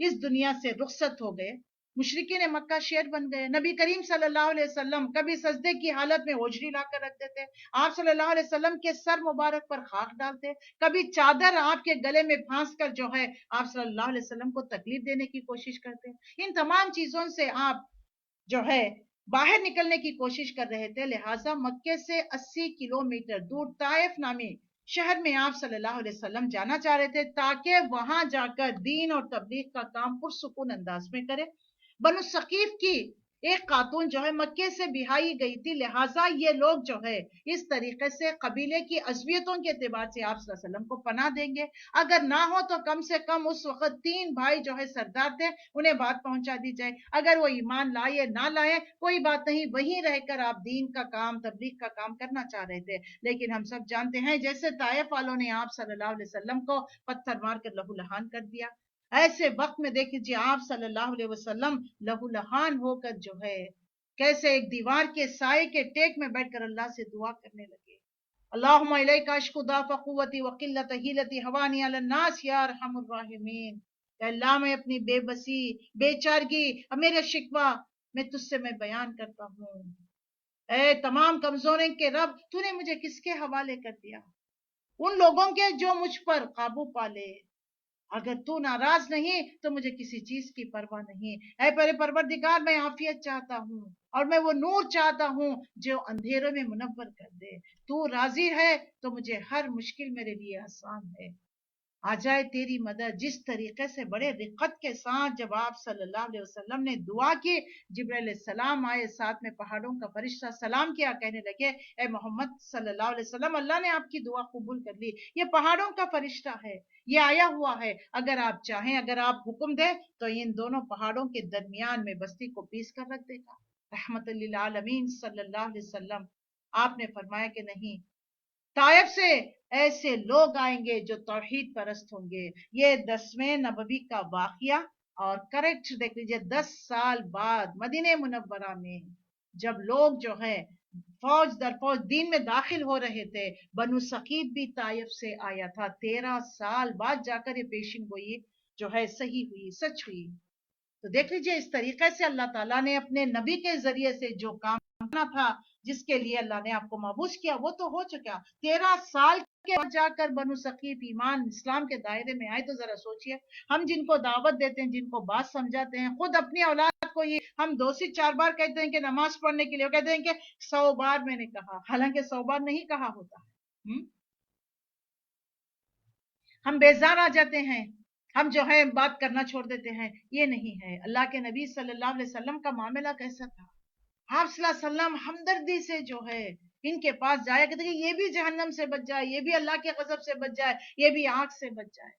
اس دنیا سے رخصت ہو گئے. مشرکین مکہ شیر بن گئے. نبی کریم صلی اللہ علیہ وسلم کبھی سجدے کی حالت میں ہوجری لا کر رکھ دیتے, آپ صلی اللہ علیہ وسلم کے سر مبارک پر خاک ڈالتے, کبھی چادر آپ کے گلے میں پھانس کر جو ہے آپ صلی اللہ علیہ وسلم کو تکلیف دینے کی کوشش کرتے. ان تمام چیزوں سے آپ جو ہے باہر نکلنے کی کوشش کر رہے تھے. لہٰذا مکے سے 80 کلومیٹر دور طائف نامی شہر میں آپ صلی اللہ علیہ وسلم جانا چاہ رہے تھے تاکہ وہاں جا کر دین اور تبلیغ کا کام پرسکون انداز میں کرے. بنو ثقیف کی ایک خاتون جو ہے مکے سے بہائی گئی تھی, لہٰذا یہ لوگ جو ہے اس طریقے سے قبیلے کی عضویتوں کے اعتبار سے آپ صلی اللہ علیہ وسلم کو پناہ دیں گے. اگر نہ ہو تو کم سے کم اس وقت 3 بھائی جو ہے سردار تھے, انہیں بات پہنچا دی جائے. اگر وہ ایمان لائے نہ لائے کوئی بات نہیں, وہیں رہ کر آپ دین کا کام تبلیغ کا کام کرنا چاہ رہے تھے. لیکن ہم سب جانتے ہیں جیسے طائف والوں نے آپ صلی اللہ علیہ وسلم کو پتھر مار کر لہو لہان کر دیا, ایسے وقت میں دیکھ لیجیے آپ صلی اللہ علیہ وسلم لہو لہان ہو کر جو ہے کیسے ایک دیوار کے سائے کے ٹیک میں بیٹھ کر اللہ سے دعا کرنے لگے. اللہم الیک اشکو ضعف قوتی وقلت حیلتی حوانی علی الناس یا ارحم الراحمین. کہ اللہ میں اپنی بے بسی, بے چارگی اور میرے شکوہ میں تجھ سے میں بیان کرتا ہوں. اے تمام کمزوروں کے رب, تو نے مجھے کس کے حوالے کر دیا؟ ان لوگوں کے جو مجھ پر قابو پالے. اگر تو ناراض نہیں تو مجھے کسی چیز کی پرواہ نہیں. اے پرے پروردگار, میں عافیت چاہتا ہوں اور میں وہ نور چاہتا ہوں جو اندھیروں میں منور کر دے. تو راضی ہے تو مجھے ہر مشکل میرے لیے آسان ہے. آ جائے تیری مدد. جس طریقے سے بڑے رقت کے ساتھ جب آپ صلی اللہ علیہ وسلم نے دعا کی, جبرائیل علیہ السلام آئے, ساتھ میں پہاڑوں کا فرشتہ سلام کیا, کہنے لگے اے محمد صلی اللہ علیہ وسلم, اللہ نے آپ کی دعا قبول کر لی. یہ پہاڑوں کا فرشتہ ہے, یہ آیا ہوا ہے. اگر آپ چاہیں, اگر آپ حکم دیں تو ان دونوں پہاڑوں کے درمیان میں بستی کو پیس کر رکھ دے گا. رحمت للعالمین صلی اللہ علیہ وسلم. آپ نے فرمایا کہ نہیں, طائف سے ایسے لوگ آئیں گے جو توحید پرست ہوں گے. یہ 10ویں نبوی کا واقعہ, اور کریکٹ دیکھ لیجئے 10 سال بعد مدینہ منورہ میں جب لوگ جو ہے فوج در فوج دین میں داخل ہو رہے تھے, بنو ثقیف بھی طائف سے آیا تھا. 13 سال بعد جا کر یہ پیشن گوئی جو ہے صحیح ہوئی, سچ ہوئی. تو دیکھ لیجئے اس طریقے سے اللہ تعالیٰ نے اپنے نبی کے ذریعے سے جو کام کرنا تھا, جس کے لیے اللہ نے آپ کو مبعوث کیا, وہ تو ہو چکا. 13 سال کے بعد جا کر بنو ثقیف ایمان اسلام کے دائرے میں آئے. تو ذرا سوچئے, ہم جن کو دعوت دیتے ہیں, جن کو بات سمجھاتے ہیں, خود اپنی اولاد کو یہ ہم 2 سے 4 بار کہتے ہیں کہ نماز پڑھنے کے لیے, وہ کہتے ہیں کہ 100 بار میں نے کہا, حالانکہ 100 بار نہیں کہا ہوتا ہے. ہم بیزار آ جاتے ہیں, ہم جو ہے بات کرنا چھوڑ دیتے ہیں. یہ نہیں ہے. اللہ کے نبی صلی اللہ علیہ وسلم کا معاملہ کیسا تھا؟ آپ صلی اللہ علیہ وسلم ہمدردی سے جو ہے ان کے پاس جایا کہ یہ بھی جہنم سے بچ جائے, یہ بھی اللہ کے غضب سے بچ جائے, یہ بھی آگ سے بچ جائے.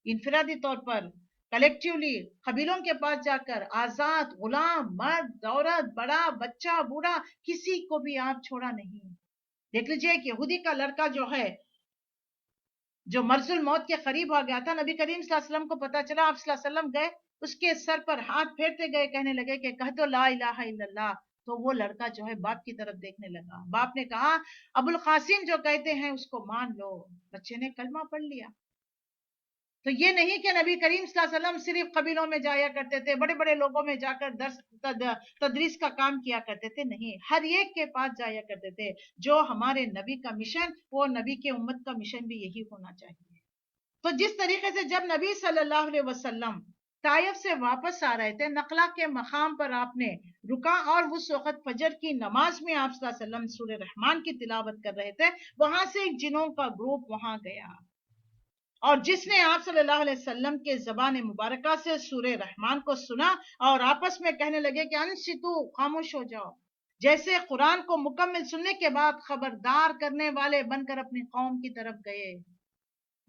انفرادی طور پر, کلیکٹیولی قبیلوں کے پاس جا کر آزاد, غلام, مرد, عورت, بڑا, بچہ, بوڑھا, کسی کو بھی آپ چھوڑا نہیں. دیکھ لیجئے ایک یہودی کا لڑکا جو ہے جو مرض الموت کے قریب ہو گیا تھا, نبی کریم صلی اللہ علیہ وسلم کو پتا چلا, آپ صلی اللہ علیہ وسلم گئے, اس کے سر پر ہاتھ پھیرتے گئے, کہنے لگے کہ کہہ دو لا الہ الا اللہ. تو وہ لڑکا جو ہے باپ کی طرف دیکھنے لگا. باپ نے کہا ابو القاسم جو کہتے ہیں اس کو مان لو. بچے نے کلمہ پڑھ لیا. تو یہ نہیں کہ نبی کریم صلی اللہ علیہ وسلم صرف قبیلوں میں جایا کرتے تھے, بڑے بڑے لوگوں میں جا کر تدریس کا کام کیا کرتے تھے. نہیں, ہر ایک کے پاس جایا کرتے تھے. جو ہمارے نبی کا مشن, وہ نبی کے امت کا مشن بھی یہی ہونا چاہیے. تو جس طریقے سے جب نبی صلی اللہ علیہ وسلم طائف سے واپس آ رہے تھے, نقلا کے مقام پر آپ نے رکا, اور اس وقت فجر کی نماز میں آپ صلی اللہ علیہ وسلم سورہ رحمان کی تلاوت کر رہے تھے. وہاں سے ایک جنوں کا گروپ وہاں گیا, اور جس نے آپ صلی اللہ علیہ وسلم کے زبان مبارکہ سے سورہ رحمان کو سنا, اور آپس میں کہنے لگے کہ انصتو, خاموش ہو جاؤ. جیسے قرآن کو مکمل سننے کے بعد خبردار کرنے والے بن کر اپنی قوم کی طرف گئے.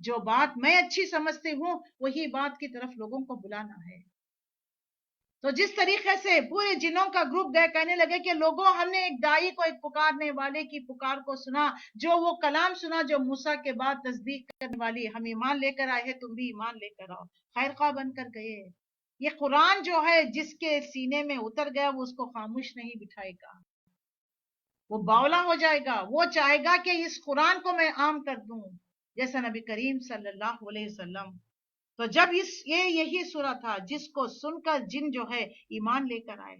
جو بات میں اچھی سمجھتی ہوں وہی بات کی طرف لوگوں کو بلانا ہے. تو جس طریقے سے پورے جنوں کا گروپ گئے, کہنے لگے کہ لوگوں, ہم نے ایک دائی کو, ایک پکارنے والے کی پکار کو سنا, جو وہ کلام سنا جو موسیٰ کے بعد تصدیق کرنے والی, ہم ایمان لے کر آئے ہیں, تم بھی ایمان لے کر آؤ. خیر خواہ بن کر گئے. یہ قرآن جو ہے جس کے سینے میں اتر گیا, وہ اس کو خاموش نہیں بٹھائے گا, وہ باولا ہو جائے گا. وہ چاہے گا کہ اس قرآن کو میں عام کر دوں, جیسا نبی کریم صلی اللہ علیہ وسلم. تو جب یہی سورہ تھا جس کو سن کر جن جو ہے ایمان لے کر آئے.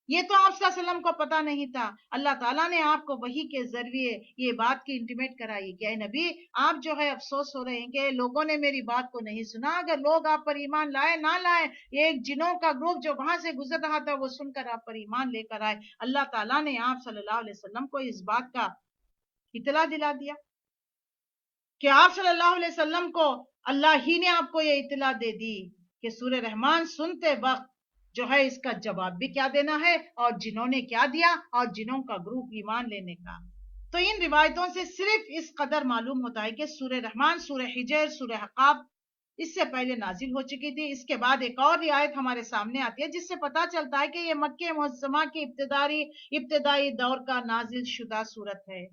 یہ تو آپ صلی اللہ علیہ وسلم کو پتا نہیں تھا. اللہ تعالیٰ نے آپ کو وحی کے ذریعے یہ بات کی انٹیمیٹ کرائی کہ اے نبی آپ جو ہے افسوس ہو رہے ہیں کہ لوگوں نے میری بات کو نہیں سنا. اگر لوگ آپ پر ایمان لائے نہ لائے، ایک جنوں کا گروپ جو وہاں سے گزر رہا تھا وہ سن کر آپ پر ایمان لے کر آئے. اللہ تعالیٰ نے آپ صلی اللہ علیہ وسلم کو اس بات کا اطلاع دلا دیا کہ آپ صلی اللہ علیہ وسلم کو اللہ ہی نے آپ کو یہ اطلاع دے دی کہ سورہ رحمان سنتے وقت جو ہے اس کا جواب بھی کیا دینا ہے، اور جنہوں نے کیا دیا، اور جنہوں کا گروپ ایمان لینے کا. تو ان روایتوں سے صرف اس قدر معلوم ہوتا ہے کہ سورہ رحمان، سورہ حجر، سورہ حقاب اس سے پہلے نازل ہو چکی تھی. اس کے بعد ایک اور رعایت ہمارے سامنے آتی ہے جس سے پتا چلتا ہے کہ یہ مکہ معظمہ کی ابتدائی دور کا نازل شدہ صورت ہے.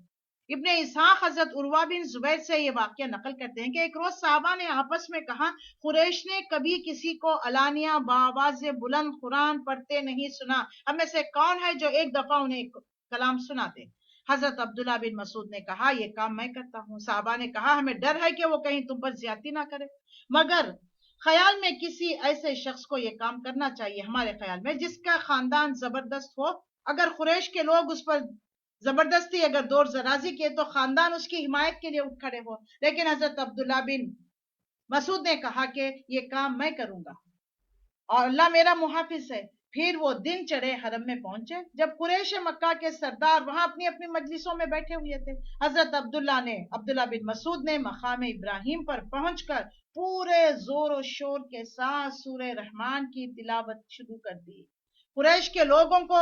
ابن اسحاق حضرت عروہ بن زبیر سے یہ واقعہ نقل کرتے ہیں کہ ایک روز صحابہ نے آپس میں کہا قریش نے کبھی کسی کو علانیہ بآواز بلند قرآن پڑھتے نہیں سنا. ہم میں سے کون ہے جو ایک دفعہ انہیں کلام سنا دے؟ حضرت عبداللہ بن مسعود نے کہا یہ کام میں کرتا ہوں. صحابہ نے کہا ہمیں ڈر ہے کہ وہ کہیں تم پر زیادتی نہ کرے، مگر خیال میں کسی ایسے شخص کو یہ کام کرنا چاہیے ہمارے خیال میں جس کا خاندان زبردست ہو. اگر قریش کے لوگ اس پر زبردستی اگر دور درازی کیے تو خاندان اس کی حمایت کے لیے اٹھ کھڑے ہو. لیکن حضرت عبداللہ بن مسعود نے کہا کہ یہ کام میں کروں گا اور اللہ میرا محافظ ہے. پھر وہ دن چڑھے حرم میں پہنچے جب قریش مکہ کے سردار وہاں اپنی اپنی مجلسوں میں بیٹھے ہوئے تھے. حضرت عبداللہ بن مسعود نے مقام ابراہیم پر پہنچ کر پورے زور و شور کے ساتھ سورہ رحمان کی تلاوت شروع کر دی. قریش کے لوگوں کو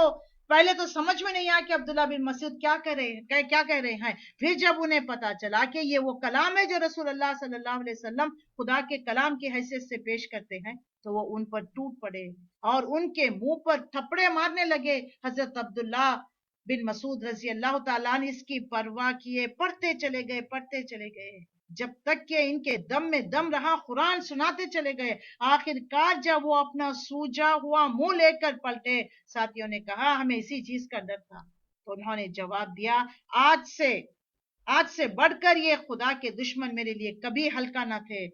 پہلے تو سمجھ میں نہیں آیا کہ عبداللہ بن مسعود کیا کہہ رہے ہیں. پھر جب انہیں پتا چلا کہ یہ وہ کلام ہے جو رسول اللہ صلی اللہ علیہ وسلم خدا کے کلام کی حیثیت سے پیش کرتے ہیں تو وہ ان پر ٹوٹ پڑے اور ان کے منہ پر تھپڑے مارنے لگے. حضرت عبداللہ بن مسعود رضی اللہ تعالیٰ عنہ اس کی پرواہ کیے پڑھتے چلے گئے جب تک کہ ان کے دم میں دم رہا. قرآن سناتے چلے گئے. آخر کار جب وہ اپنا سوجا ہوا منہ لے کر پلٹے، ساتھیوں نے کہا ہمیں اسی چیز کا ڈر تھا. تو انہوں نے جواب دیا آج سے بڑھ کر یہ خدا کے دشمن میرے لیے کبھی ہلکا نہ تھے.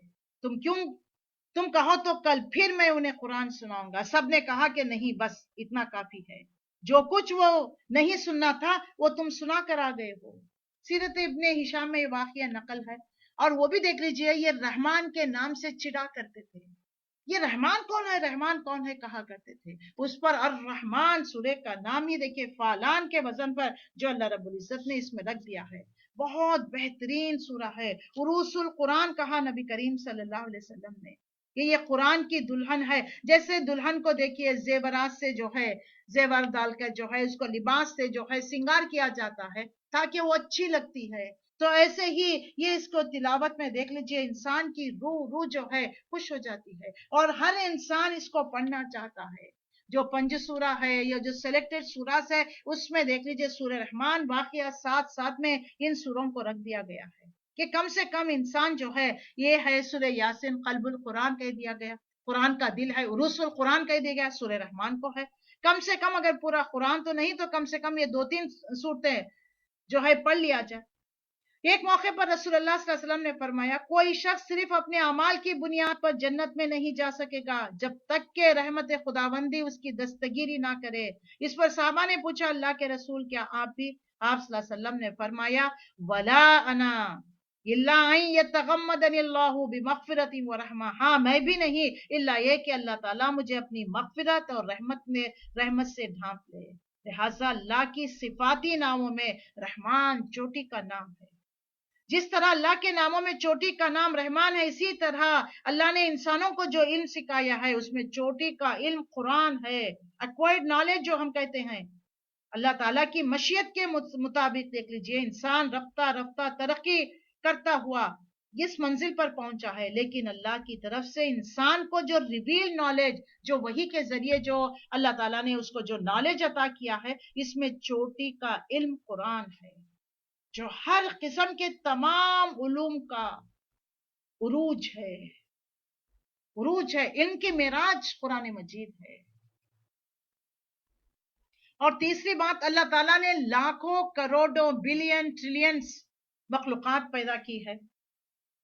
تم کہو تو کل پھر میں انہیں قرآن سناؤں گا. سب نے کہا کہ نہیں، بس اتنا کافی ہے. جو کچھ وہ نہیں سننا تھا وہ تم سنا کر آ گئے ہو. سیرت ابن ہشام میں یہ واقعہ نقل ہے. اور وہ بھی دیکھ لیجئے یہ رحمان کے نام سے چڑا کرتے تھے. یہ رحمان کون ہے کہا کرتے تھے. اس پر الرحمن سورہ کا نام ہی دیکھیں فالان کے وزن پر جو اللہ رب العزت نے اس میں رکھ دیا ہے. بہت بہترین سورہ ہے. عروس القرآن کہا نبی کریم صلی اللہ علیہ وسلم نے کہ یہ قرآن کی دلہن ہے. جیسے دلہن کو دیکھیے زیورات سے جو ہے زیور ڈال کر جو ہے اس کو لباس سے جو ہے سنگار کیا جاتا ہے تاکہ وہ اچھی لگتی ہے، تو ایسے ہی یہ اس کو تلاوت میں دیکھ لیجئے انسان کی روح جو ہے خوش ہو جاتی ہے اور ہر انسان اس کو پڑھنا چاہتا ہے. جو 5 سورہ ہے یا جو سلیکٹڈ سورہ ہے اس میں دیکھ لیجئے سورہ رحمان واقعہ ساتھ میں ان سوروں کو رکھ دیا گیا ہے کہ کم سے کم انسان جو ہے یہ ہے سورہ یاسین قلب القرآن کہہ دیا گیا، قرآن کا دل ہے. عروس القرآن کہہ دیا گیا، سورہ رحمان کو ہے. کم سے کم اگر پورا قرآن تو نہیں تو کم سے کم یہ 2-3 سورتیں جو ہے پڑھ لیا جائے. ایک موقع پر رسول اللہ صلی اللہ علیہ وسلم نے فرمایا کوئی شخص صرف اپنے اعمال کی بنیاد پر جنت میں نہیں جا سکے گا جب تک کہ رحمت خداوندی اس کی دستگیری نہ کرے. اس پر صحابہ نے پوچھا اللہ کے رسول کیا آپ بھی؟ آپ صلی اللہ علیہ وسلم نے فرمایا ولا انا الا ان یتغمدنی اللہ بمغفرت و رحمہ، ہاں میں بھی نہیں الا یہ کہ اللہ تعالیٰ مجھے اپنی مغفرت اور رحمت سے ڈھانپ لے. لہذا اللہ کی صفاتی ناموں میں رحمان چوٹی کا نام ہے. جس طرح اللہ کے ناموں میں چوٹی کا نام رحمان ہے، اسی طرح اللہ نے انسانوں کو جو علم سکھایا ہے اس میں چوٹی کا علم قرآن ہے. ایکوائرڈ نالج جو ہم کہتے ہیں، اللہ تعالیٰ کی مشیت کے مطابق دیکھ لیجئے انسان رفتہ ترقی کرتا ہوا اس منزل پر پہنچا ہے. لیکن اللہ کی طرف سے انسان کو جو ریویل نالج، جو وحی کے ذریعے جو اللہ تعالیٰ نے اس کو جو نالج عطا کیا ہے، اس میں چوٹی کا علم قرآن ہے جو ہر قسم کے تمام علوم کا عروج ہے. علم کی معراج قرآن مجید ہے. اور تیسری بات، اللہ تعالیٰ نے لاکھوں کروڑوں بلین ٹریلینز مخلوقات پیدا کی ہے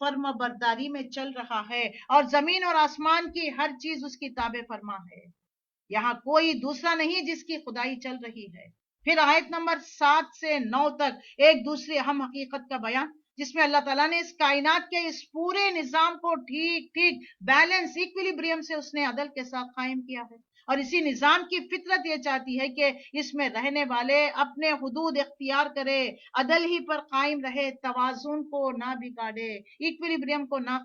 فرما برداری میں چل رہا ہے اور زمین اور آسمان کی ہر چیز اس کی تابع فرما ہے. یہاں کوئی دوسرا نہیں جس کی خدائی چل رہی ہے. پھر آیت نمبر 7 سے 9 تک ایک دوسری اہم حقیقت کا بیان، جس میں اللہ تعالیٰ نے اس کائنات کے اس پورے نظام کو ٹھیک بیلنس ایکویلیبریم سے اس نے عدل کے ساتھ قائم کیا ہے. اور اسی نظام کی فطرت یہ چاہتی ہے کہ اس میں رہنے والے اپنے حدود اختیار کرے، عدل ہی پر قائم رہے، توازن کو نہ بگاڑے، ایکویلیبریم کو نہ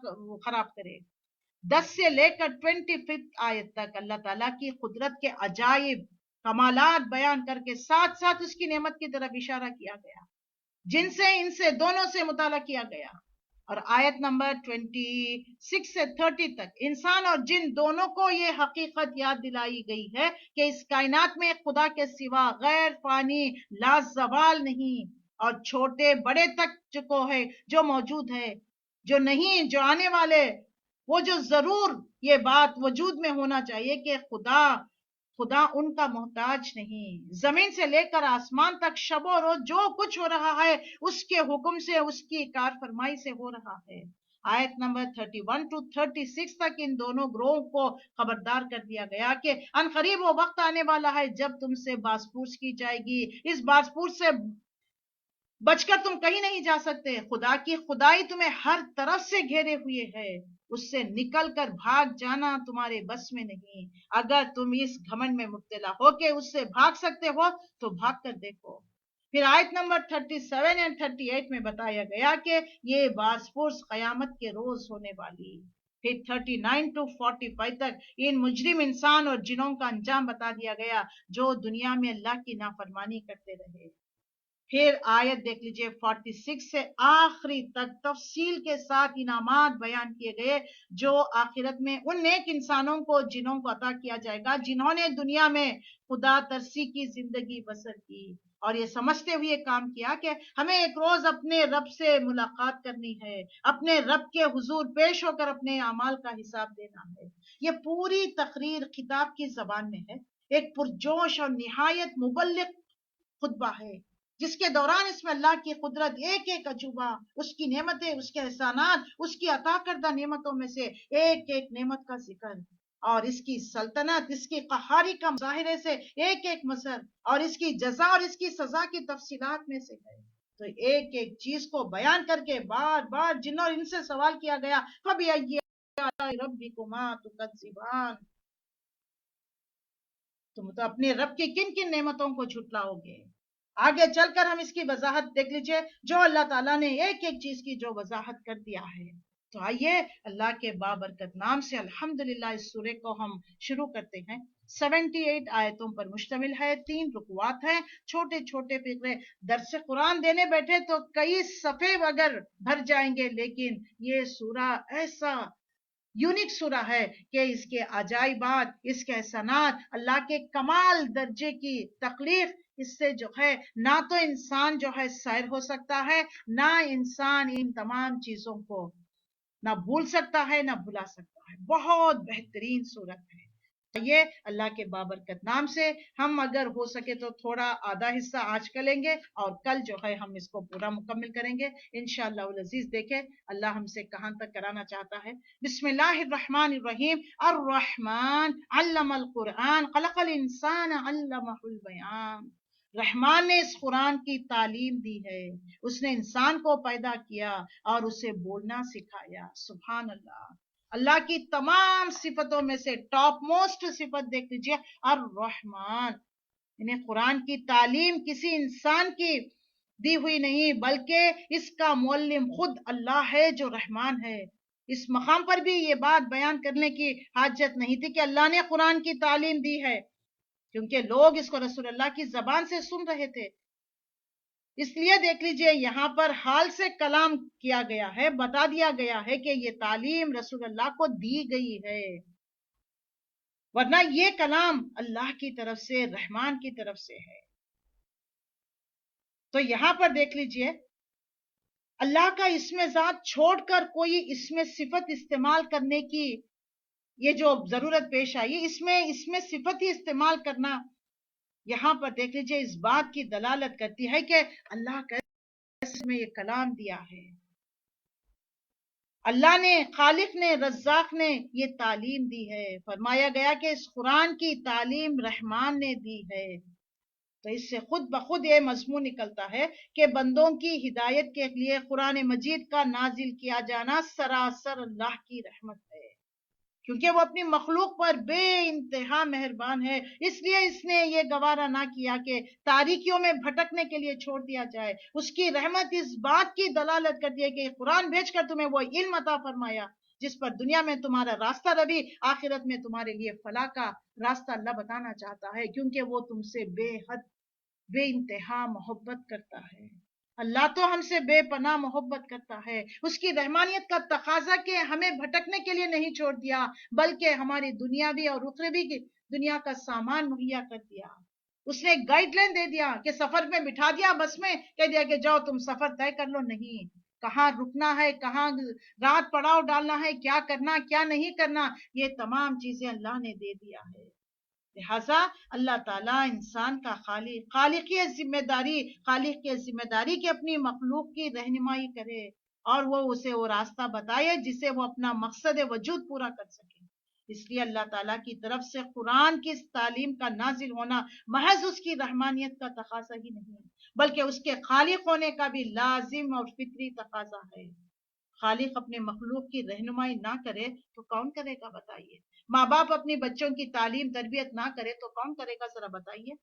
خراب کرے. 10 سے لے کر 25 آیت تک اللہ تعالیٰ کی قدرت کے عجائب کمالات بیان کر کے ساتھ ساتھ اس کی نعمت کی طرف اشارہ کیا گیا، جن سے ان سے دونوں سے مطالعہ کیا گیا. اور آیت نمبر 26 سے 30 تک انسان اور جن دونوں کو یہ حقیقت یاد دلائی گئی ہے کہ اس کائنات میں خدا کے سوا غیر فانی لازوال نہیں، اور چھوٹے بڑے تک کو ہے جو موجود ہے، جو نہیں، جو آنے والے، وہ جو ضرور یہ بات وجود میں ہونا چاہیے کہ خدا ان کا محتاج نہیں. زمین سے لے کر آسمان تک شب و روز جو کچھ ہو رہا ہے اس کے حکم سے، اس کی کار فرمائی سے ہو رہا ہے. آیت نمبر 31 to 36 تک ان دونوں گروہوں کو خبردار کر دیا گیا کہ ان قریب وہ وقت آنے والا ہے جب تم سے باز پرس کی جائے گی. اس باز پرس سے بچ کر تم کہیں نہیں جا سکتے. خدا کی خدائی تمہیں ہر طرف سے گھیرے ہوئے ہے، اس سے نکل کر بھاگ جانا تمہارے بس میں نہیں. اگر تم اس گھمنڈ میں مبتلا ہو کہ اس سے بھاگ سکتے ہو تو بھاگ کر دیکھو. پھر آیت نمبر 37 اور 38 میں بتایا گیا کہ یہ باز پرس قیامت کے روز ہونے والی. پھر 39 to 45 تک ان مجرم انسان اور جنوں کا انجام بتا دیا گیا جو دنیا میں اللہ کی نافرمانی کرتے رہے. پھر آیت دیکھ لیجئے 46 سے آخری تک تفصیل کے ساتھ انعامات بیان کیے گئے جو آخرت میں ان نیک انسانوں کو جنوں کو عطا کیا جائے گا جنہوں نے دنیا میں خدا ترسی کی زندگی بسر کی اور یہ سمجھتے ہوئے کام کیا کہ ہمیں ایک روز اپنے رب سے ملاقات کرنی ہے، اپنے رب کے حضور پیش ہو کر اپنے اعمال کا حساب دینا ہے. یہ پوری تقریر خطاب کی زبان میں ہے، ایک پرجوش اور نہایت مبلغ خطبہ ہے جس کے دوران اس میں اللہ کی قدرت، ایک ایک عجوبہ، اس کی نعمتیں، اس کے احسانات، اس کی عطا کردہ نعمتوں میں سے ایک ایک نعمت کا ذکر، اور اس کی سلطنت، اس کی قہاری کا مظاہرے سے ایک ایک مثل، اور اس کی جزا اور اس کی سزا کی تفصیلات میں سے ہے. تو ایک ایک چیز کو بیان کر کے بار بار جن اور ان سے سوال کیا گیا، فَبِأَيِّ آلَاءِ رَبِّكُمَا تُكَذِّبَانِ، تم تو اپنے رب کی کن کن نعمتوں کو جھٹلاؤ گے. آگے چل کر ہم اس کی وضاحت دیکھ لیجئے جو اللہ تعالیٰ نے ایک ایک چیز کی جو وضاحت کر دیا ہے. تو آئیے اللہ کے بابرکت نام سے الحمدللہ اس سورے کو ہم شروع کرتے ہیں. 78 آیتوں پر مشتمل ہے، 3 رکوات ہیں، چھوٹے چھوٹے فقرے. درس قرآن دینے بیٹھے تو کئی صفحے اگر بھر جائیں گے، لیکن یہ سورہ ایسا یونیک سورہ ہے کہ اس کے عجائبات، اس کے احسانات، اللہ کے کمال درجے کی تخلیق، اس سے جو ہے نہ تو انسان جو ہے سیر ہو سکتا ہے، نہ انسان ان تمام چیزوں کو نہ بھول سکتا ہے، نہ بھلا سکتا ہے. بہت بہترین صورت ہے. یہ اللہ کے بابرکت نام سے ہم اگر ہو سکے تو تھوڑا آدھا حصہ آج کر لیں گے اور کل جو ہے ہم اس کو پورا مکمل کریں گے انشاءاللہ العزیز. دیکھیں اللہ ہم سے کہاں تک کرانا چاہتا ہے. بسم اللہ الرحمن الرحیم. الرحمن علم القرآن خلق الانسان علمہ البیان. رحمان نے اس قرآن کی تعلیم دی ہے، اس نے انسان کو پیدا کیا اور اسے بولنا سکھایا. سبحان اللہ. اللہ کی تمام صفتوں میں سے ٹاپ موسٹ صفت دیکھ لیجیے الرحمن. انہیں قرآن کی تعلیم کسی انسان کی دی ہوئی نہیں بلکہ اس کا معلم خود اللہ ہے جو رحمان ہے. اس مقام پر بھی یہ بات بیان کرنے کی حاجت نہیں تھی کہ اللہ نے قرآن کی تعلیم دی ہے، کیونکہ لوگ اس کو رسول اللہ کی زبان سے سن رہے تھے. اس لیے دیکھ لیجئے یہاں پر حال سے کلام کیا گیا ہے، بتا دیا گیا ہے کہ یہ تعلیم رسول اللہ کو دی گئی ہے، ورنہ یہ کلام اللہ کی طرف سے، رحمان کی طرف سے ہے. تو یہاں پر دیکھ لیجئے اللہ کا اسم ذات چھوڑ کر کوئی اسم صفت استعمال کرنے کی یہ جو ضرورت پیش آئی، اس میں صفت ہی استعمال کرنا یہاں پر دیکھ لیجئے اس بات کی دلالت کرتی ہے کہ اللہ کا میں یہ کلام دیا ہے. اللہ نے، خالق نے، رزاق نے یہ تعلیم دی ہے. فرمایا گیا کہ اس قرآن کی تعلیم رحمان نے دی ہے. تو اس سے خود بخود یہ مضمون نکلتا ہے کہ بندوں کی ہدایت کے لیے قرآن مجید کا نازل کیا جانا سراسر اللہ کی رحمت ہے، کیونکہ وہ اپنی مخلوق پر بے انتہا مہربان ہے. اس لیے اس نے یہ گوارا نہ کیا کہ تاریکیوں میں بھٹکنے کے لیے چھوڑ دیا جائے. اس کی رحمت اس بات کی دلالت کرتی ہے کہ قرآن بھیج کر تمہیں وہ علم عطا فرمایا جس پر دنیا میں تمہارا راستہ روی، آخرت میں تمہارے لیے فلاح کا راستہ اللہ بتانا چاہتا ہے، کیونکہ وہ تم سے بے حد بے انتہا محبت کرتا ہے. اللہ تو ہم سے بے پناہ محبت کرتا ہے. اس کی رحمانیت کا تقاضا کہ ہمیں بھٹکنے کے لیے نہیں چھوڑ دیا، بلکہ ہماری دنیاوی اور اخروی کی دنیا کا سامان مہیا کر دیا. اس نے گائیڈ لائن دے دیا کہ سفر میں بٹھا دیا، بس میں کہہ دیا کہ جاؤ تم سفر طے کر لو. نہیں، کہاں رکنا ہے، کہاں رات پڑاؤ ڈالنا ہے، کیا کرنا کیا نہیں کرنا، یہ تمام چیزیں اللہ نے دے دیا ہے. لہذا اللہ تعالیٰ انسان کا خالق کی ذمہ داری کی اپنی مخلوق کی رہنمائی کرے اور وہ اسے وہ راستہ بتائے جسے وہ اپنا مقصد وجود پورا کر سکے. اس لیے اللہ تعالیٰ کی طرف سے قرآن کی اس تعلیم کا نازل ہونا محض اس کی رحمانیت کا تقاضا ہی نہیں ہے، بلکہ اس کے خالق ہونے کا بھی لازم اور فطری تقاضا ہے. خالق اپنے مخلوق کی رہنمائی نہ کرے تو کون کرے گا بتائیے؟ ماں باپ اپنی بچوں کی تعلیم تربیت نہ کرے تو کون کرے گا ذرا بتائیے؟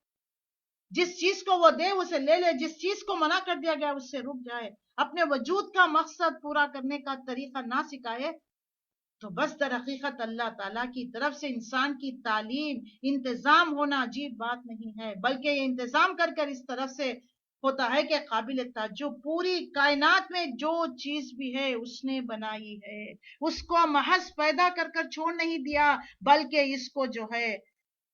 جس چیز کو وہ دے اسے لے لے، جس چیز کو منع کر دیا گیا اس سے رک جائے، اپنے وجود کا مقصد پورا کرنے کا طریقہ نہ سکھائے، تو بس در حقیقت اللہ تعالیٰ کی طرف سے انسان کی تعلیم انتظام ہونا عجیب بات نہیں ہے، بلکہ یہ انتظام کر کر اس طرف سے ہوتا ہے کہ قابل تعجب پوری کائنات میں جو چیز بھی ہے اس نے بنائی ہے، اس کو محض پیدا کر کر چھوڑ نہیں دیا، بلکہ اس کو جو ہے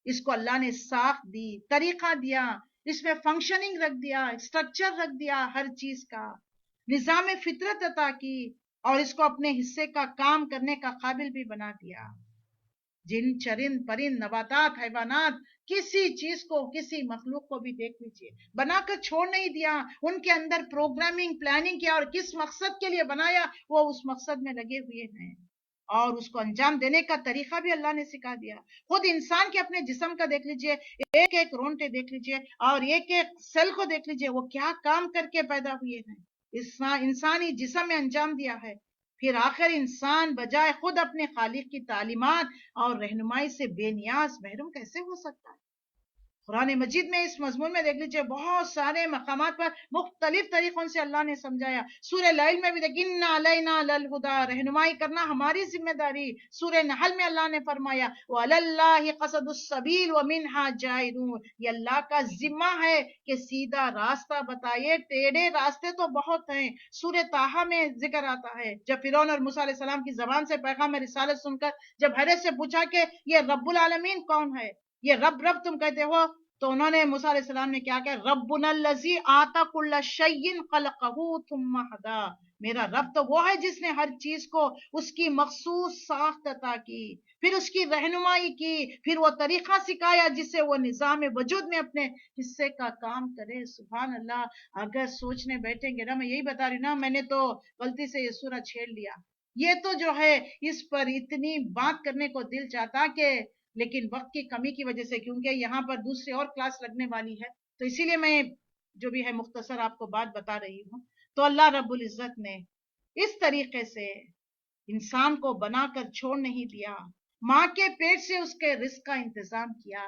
اس کو اللہ نے ساخت دی، طریقہ دیا، اس میں فنکشننگ رکھ دیا، اسٹرکچر رکھ دیا، ہر چیز کا نظام فطرت عطا کی اور اس کو اپنے حصے کا کام کرنے کا قابل بھی بنا دیا. جن چرند پرند نباتات حیوانات کسی چیز کو کسی مخلوق کو بھی دیکھ لیجیے، بنا کر چھوڑ نہیں دیا، ان کے اندر پروگرامنگ پلاننگ کیا اور کس مقصد کے لیے بنایا وہ اس مقصد میں لگے ہوئے ہیں اور اس کو انجام دینے کا طریقہ بھی اللہ نے سکھا دیا. خود انسان کے اپنے جسم کا دیکھ لیجیے، ایک ایک رونٹے دیکھ لیجیے اور ایک ایک سیل کو دیکھ لیجیے، وہ کیا کام کر کے پیدا ہوئے ہیں، انسانی جسم میں انجام دیا ہے. پھر آخر انسان بجائے خود اپنے خالق کی تعلیمات اور رہنمائی سے بے نیاز محروم کیسے ہو سکتا ہے؟ قرآن مجید میں اس مضمون میں دیکھ لیجئے بہت سارے مقامات پر مختلف طریقوں سے اللہ نے سمجھایا. سورہ لیل میں بھی دیکھ اِنَّا عَلَيْنَا لَلْهُدَىٰ، رہنمائی کرنا ہماری ذمہ داری. سورہ نحل میں اللہ نے فرمایا وَعَلَى اللَّهِ قَصَدُ السَّبِيلِ وَمِنْهَا جَائِرُونَ، یہ اللہ کا ذمہ ہے کہ سیدھا راستہ بتائے، ٹیڑھے راستے تو بہت ہیں. سورہ طٰہٰ میں ذکر آتا ہے جب فرعون اور موسیٰ علیہ السلام کی زبان سے پیغام رسالت سن کر جب حیرت سے پوچھا کہ یہ رب العالمین کون ہے، یہ رب تم کہتے ہو، تو انہوں نے موسیٰ علیہ السلام نے کیا کہا، ربنا الذی آتی کل شیء خلقہ ثم ھدی، میرا رب تو وہ ہے جس نے ہر چیز کو اس کی مخصوص ساخت عطا کی، پھر اس کی رہنمائی کی، پھر وہ طریقہ سکھایا جس سے وہ نظام وجود میں اپنے حصے کا کام کرے. سبحان اللہ. اگر سوچنے بیٹھیں گے نا، میں یہی بتا رہی نا، میں نے تو غلطی سے یہ سورہ چھیڑ لیا، یہ تو جو ہے اس پر اتنی بات کرنے کو دل چاہتا کہ لیکن وقت کی کمی کی وجہ سے، کیونکہ یہاں پر دوسری اور کلاس لگنے والی ہے، تو اسی لیے میں جو بھی ہے مختصر آپ کو بات بتا رہی ہوں. تو اللہ رب العزت نے اس طریقے سے انسان کو بنا کر چھوڑ نہیں دیا، ماں کے پیٹ سے اس کے رزق کا انتظام کیا.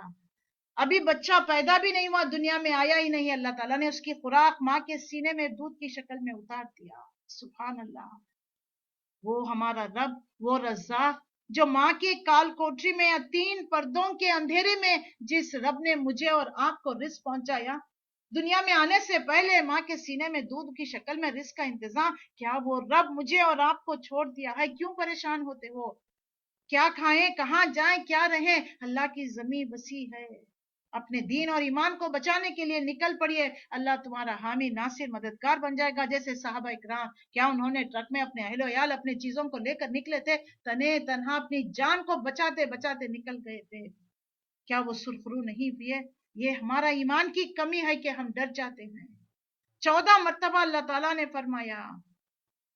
ابھی بچہ پیدا بھی نہیں ہوا، دنیا میں آیا ہی نہیں، اللہ تعالیٰ نے اس کی خوراک ماں کے سینے میں دودھ کی شکل میں اتار دیا. سبحان اللہ. وہ ہمارا رب، وہ رزاق جو ماں کی کال کوٹری میں یا 3 پردوں کے اندھیرے میں جس رب نے مجھے اور آپ کو رزق پہنچایا، دنیا میں آنے سے پہلے ماں کے سینے میں دودھ کی شکل میں رزق کا انتظام، کیا وہ رب مجھے اور آپ کو چھوڑ دیا ہے؟ کیوں پریشان ہوتے ہو؟ کیا کھائیں، کہاں جائیں، کیا رہیں؟ اللہ کی زمین وسیع ہے. اپنے دین اور ایمان کو بچانے کے لیے نکل پڑیے، اللہ تمہارا حامی ناصر مددگار بن جائے گا. جیسے صحابہ اکرام، کیا انہوں نے ٹرک میں اپنے اہل و عیال اپنے چیزوں کو لے کر نکلے تھے؟ تنے تنہا اپنی جان کو بچاتے بچاتے نکل گئے تھے. کیا وہ سرخرو نہیں ہوئے؟ یہ ہمارا ایمان کی کمی ہے کہ ہم ڈر جاتے ہیں. 14 مرتبہ اللہ تعالیٰ نے فرمایا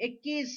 21,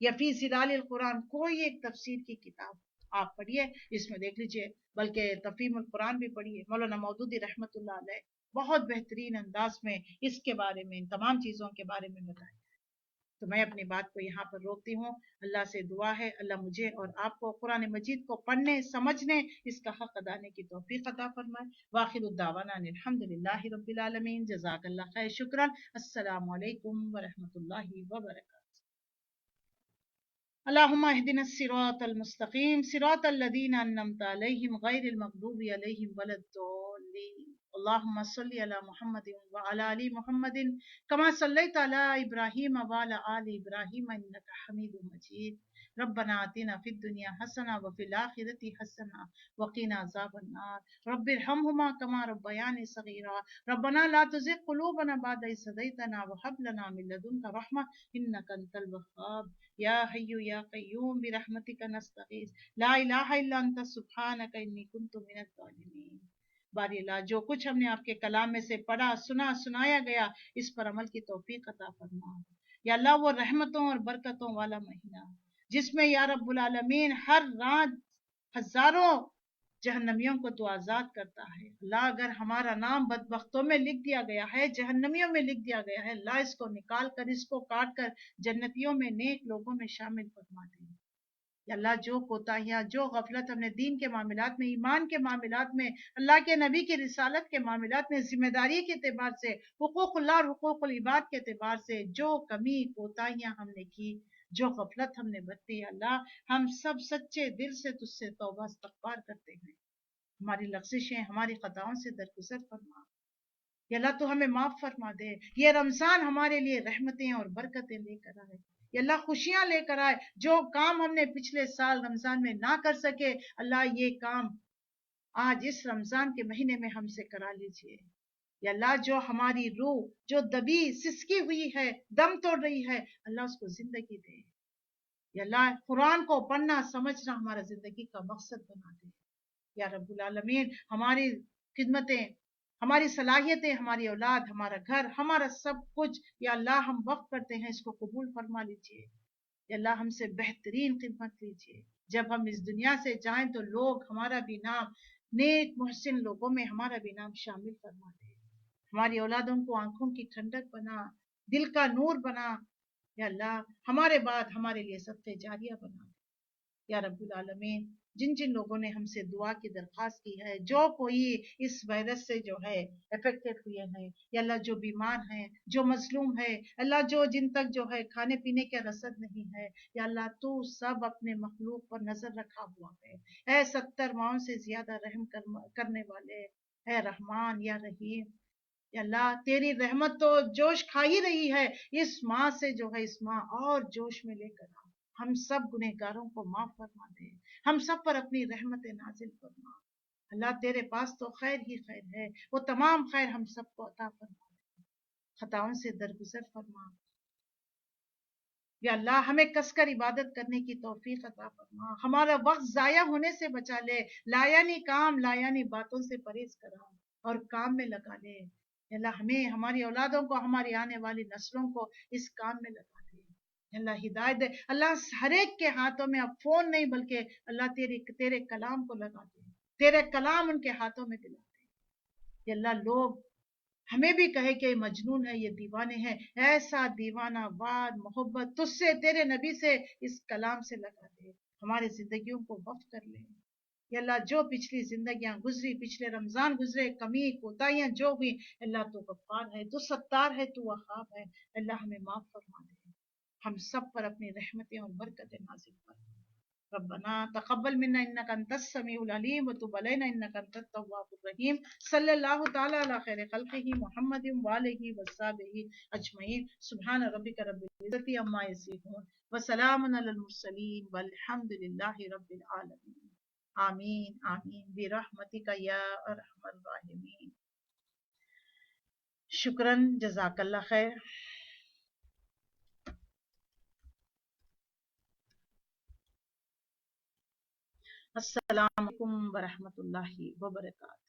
یا فی ظلال القرآن، کوئی ایک تفسیر کی کتاب آپ پڑھیے، اس میں دیکھ لیجئے، بلکہ تفہیم القرآن بھی پڑھیے، مولانا مودودی رحمۃ اللہ علیہ بہت بہترین انداز میں اس کے بارے میں، ان تمام چیزوں کے بارے میں بتائیں۔ تو میں اپنی بات کو یہاں پر روکتی ہوں۔ اللہ سے دعا ہے اللہ مجھے اور آپ کو قرآن مجید کو پڑھنے، سمجھنے، اس کا حق ادانے کی توفیق عطا فرمائے۔ واخر الدعوانا الحمد للہ رب العالمین۔ جزاک اللہ خیر، شکرا۔ السلام علیکم ورحمۃ اللہ وبرکاتہ۔ اللهم اهدنا الصراط المستقيم صراط الذين أنعمت عليهم غير المغضوب عليهم ولا الضالين اللهم صل على محمد وعلى آل محمد كما صليت على إبراهيم وعلى آل إبراهيم إنك حميد مجيد ربنا آتنا في الدنيا حسنة وفي الآخرة حسنة وقنا عذاب النار رب ارحمهما كما ربياني صغيرا ربنا لا تزغ قلوبنا بعد إذ هديتنا وهب لنا من لدنك رحمة إنك أنت الوهاب یا حی یا قیوم برحمتک نستغیث لا الہ الا انت سبحانک انی کنت من الظالمین۔ باری اللہ، جو کچھ ہم نے آپ کے کلام میں سے پڑھا، سنا، سنایا گیا، اس پر عمل کی توفیق عطا فرما۔ یا اللہ، وہ رحمتوں اور برکتوں والا مہینہ جس میں یا رب العالمین ہر رات ہزاروں جہنمیوں کو تو آزاد کرتا ہے۔ اللہ، اگر ہمارا نام بدبختوں میں لکھ دیا گیا ہے، جہنمیوں میں لکھ دیا گیا ہے، اللہ اس کو نکال کر، اس کو کاٹ کر جنتیوں میں، نیک لوگوں میں شامل فرما دے۔ یا اللہ، جو کوتاہیاں، جو غفلت ہم نے دین کے معاملات میں، ایمان کے معاملات میں، اللہ کے نبی کی رسالت کے معاملات میں، ذمہ داری کے اعتبار سے، حقوق اللہ اور حقوق العباد کے اعتبار سے جو کمی کوتاہیاں ہم نے کی، جو غفلت ہم نے برتی، اللہ ہم سب سچے دل سے تجھ سے توبہ استغفار کرتے ہیں۔ ہماری لغزشیں، ہماری خطاؤں سے درگزر فرما۔ یا اللہ، تو ہمیں معاف فرما دے۔ یہ رمضان ہمارے لیے رحمتیں اور برکتیں لے کر آئے، یا اللہ خوشیاں لے کر آئے۔ جو کام ہم نے پچھلے سال رمضان میں نہ کر سکے، اللہ یہ کام آج اس رمضان کے مہینے میں ہم سے کرا لیجئے۔ یا اللہ، جو ہماری روح جو دبی سسکی ہوئی ہے، دم توڑ رہی ہے، اللہ اس کو زندگی دے۔ یا اللہ، قرآن کو پڑھنا سمجھنا ہمارا زندگی کا مقصد بنا دے۔ یا رب العالمین، ہماری خدمتیں، ہماری صلاحیتیں، ہماری اولاد، ہمارا گھر، ہمارا سب کچھ یا اللہ ہم وقف کرتے ہیں، اس کو قبول فرما لیجئے۔ یا اللہ ہم سے بہترین خدمت لیجئے۔ جب ہم اس دنیا سے جائیں تو لوگ ہمارا بھی نام، نیک محسن لوگوں میں ہمارا بھی نام شامل فرما دے۔ ہماری اولادوں کو آنکھوں کی ٹھنڈک بنا، دل کا نور بنا۔ یا اللہ ہمارے بعد ہمارے لیے صدقہ جاریہ بنا دے۔ یا رب العالمین، جن جن لوگوں نے ہم سے دعا کی درخواست کی ہے، جو کوئی اس وائرس سے جو ہے افیکٹڈ ہوئے ہیں، یا اللہ جو بیمار ہیں، جو مظلوم ہے، اللہ جو جن تک جو ہے کھانے پینے کے رسد نہیں ہے، یا اللہ تو سب اپنے مخلوق پر نظر رکھا ہوا ہے۔ اے 70 ماؤں سے زیادہ رحم کرنے والے، اے رحمان یا رحیم، یا اللہ تیری رحمت تو جوش کھا ہی رہی ہے، اس ماہ سے جو ہے اس ماہ اور جوش میں لے کر آ۔ ہم سب گنہگاروں کو معاف فرما دے، ہم سب پر اپنی رحمت نازل فرما۔ اللہ تیرے پاس تو خیر ہی خیر ہے، وہ تمام خیر ہم سب کو عطا فرما دے، خطاؤں سے درگزر فرما۔ یا اللہ ہمیں کس کر عبادت کرنے کی توفیق عطا فرما، ہمارا وقت ضائع ہونے سے بچا لے، لایانی کام، لایانی باتوں سے پرہیز کرا اور کام میں لگا لے۔ یا اللہ ہمیں، ہماری اولادوں کو، ہماری آنے والی نسلوں کو اس کام میں لگا دے۔ اللہ ہدایت دے۔ اللہ ہر ایک کے ہاتھوں میں اب فون نہیں بلکہ اللہ تیرے کلام کو لگا دے، تیرے کلام ان کے ہاتھوں میں دلا دے۔ یا اللہ لوگ ہمیں بھی کہے کہ یہ مجنون ہے، یہ دیوانے ہیں، ایسا دیوانہ وار محبت تجھ سے، تیرے نبی سے، اس کلام سے لگا دے، ہماری زندگیوں کو وقف کر لے۔ یا اللہ جو پچھلی زندگیاں گزری، پچھلے رمضان گزرے، کمی کوتاہیاں جو ہوئی، اللہ تو غفار ہے، تو ستار ہے، تو وہاب ہے، اللہ ہمیں معاف فرما دے، ہم سب پر اپنی رحمتیں اور برکتیں نازل فرما۔ ربنا تقبل منا انك انت السميع العليم وتب علينا انك انت التواب الرحيم صلى الله تعالى على خير خلقه محمد وآله وصحبه اجمعين سبحان ربك رب العزة عما يصفون وسلام على المرسلين والحمد لله رب العالمين آمین آمین برحمتک یا ارحم الراحمین۔ شکراً، جزاک اللہ خیر۔ السلام علیکم ورحمۃ اللہ وبرکاتہ۔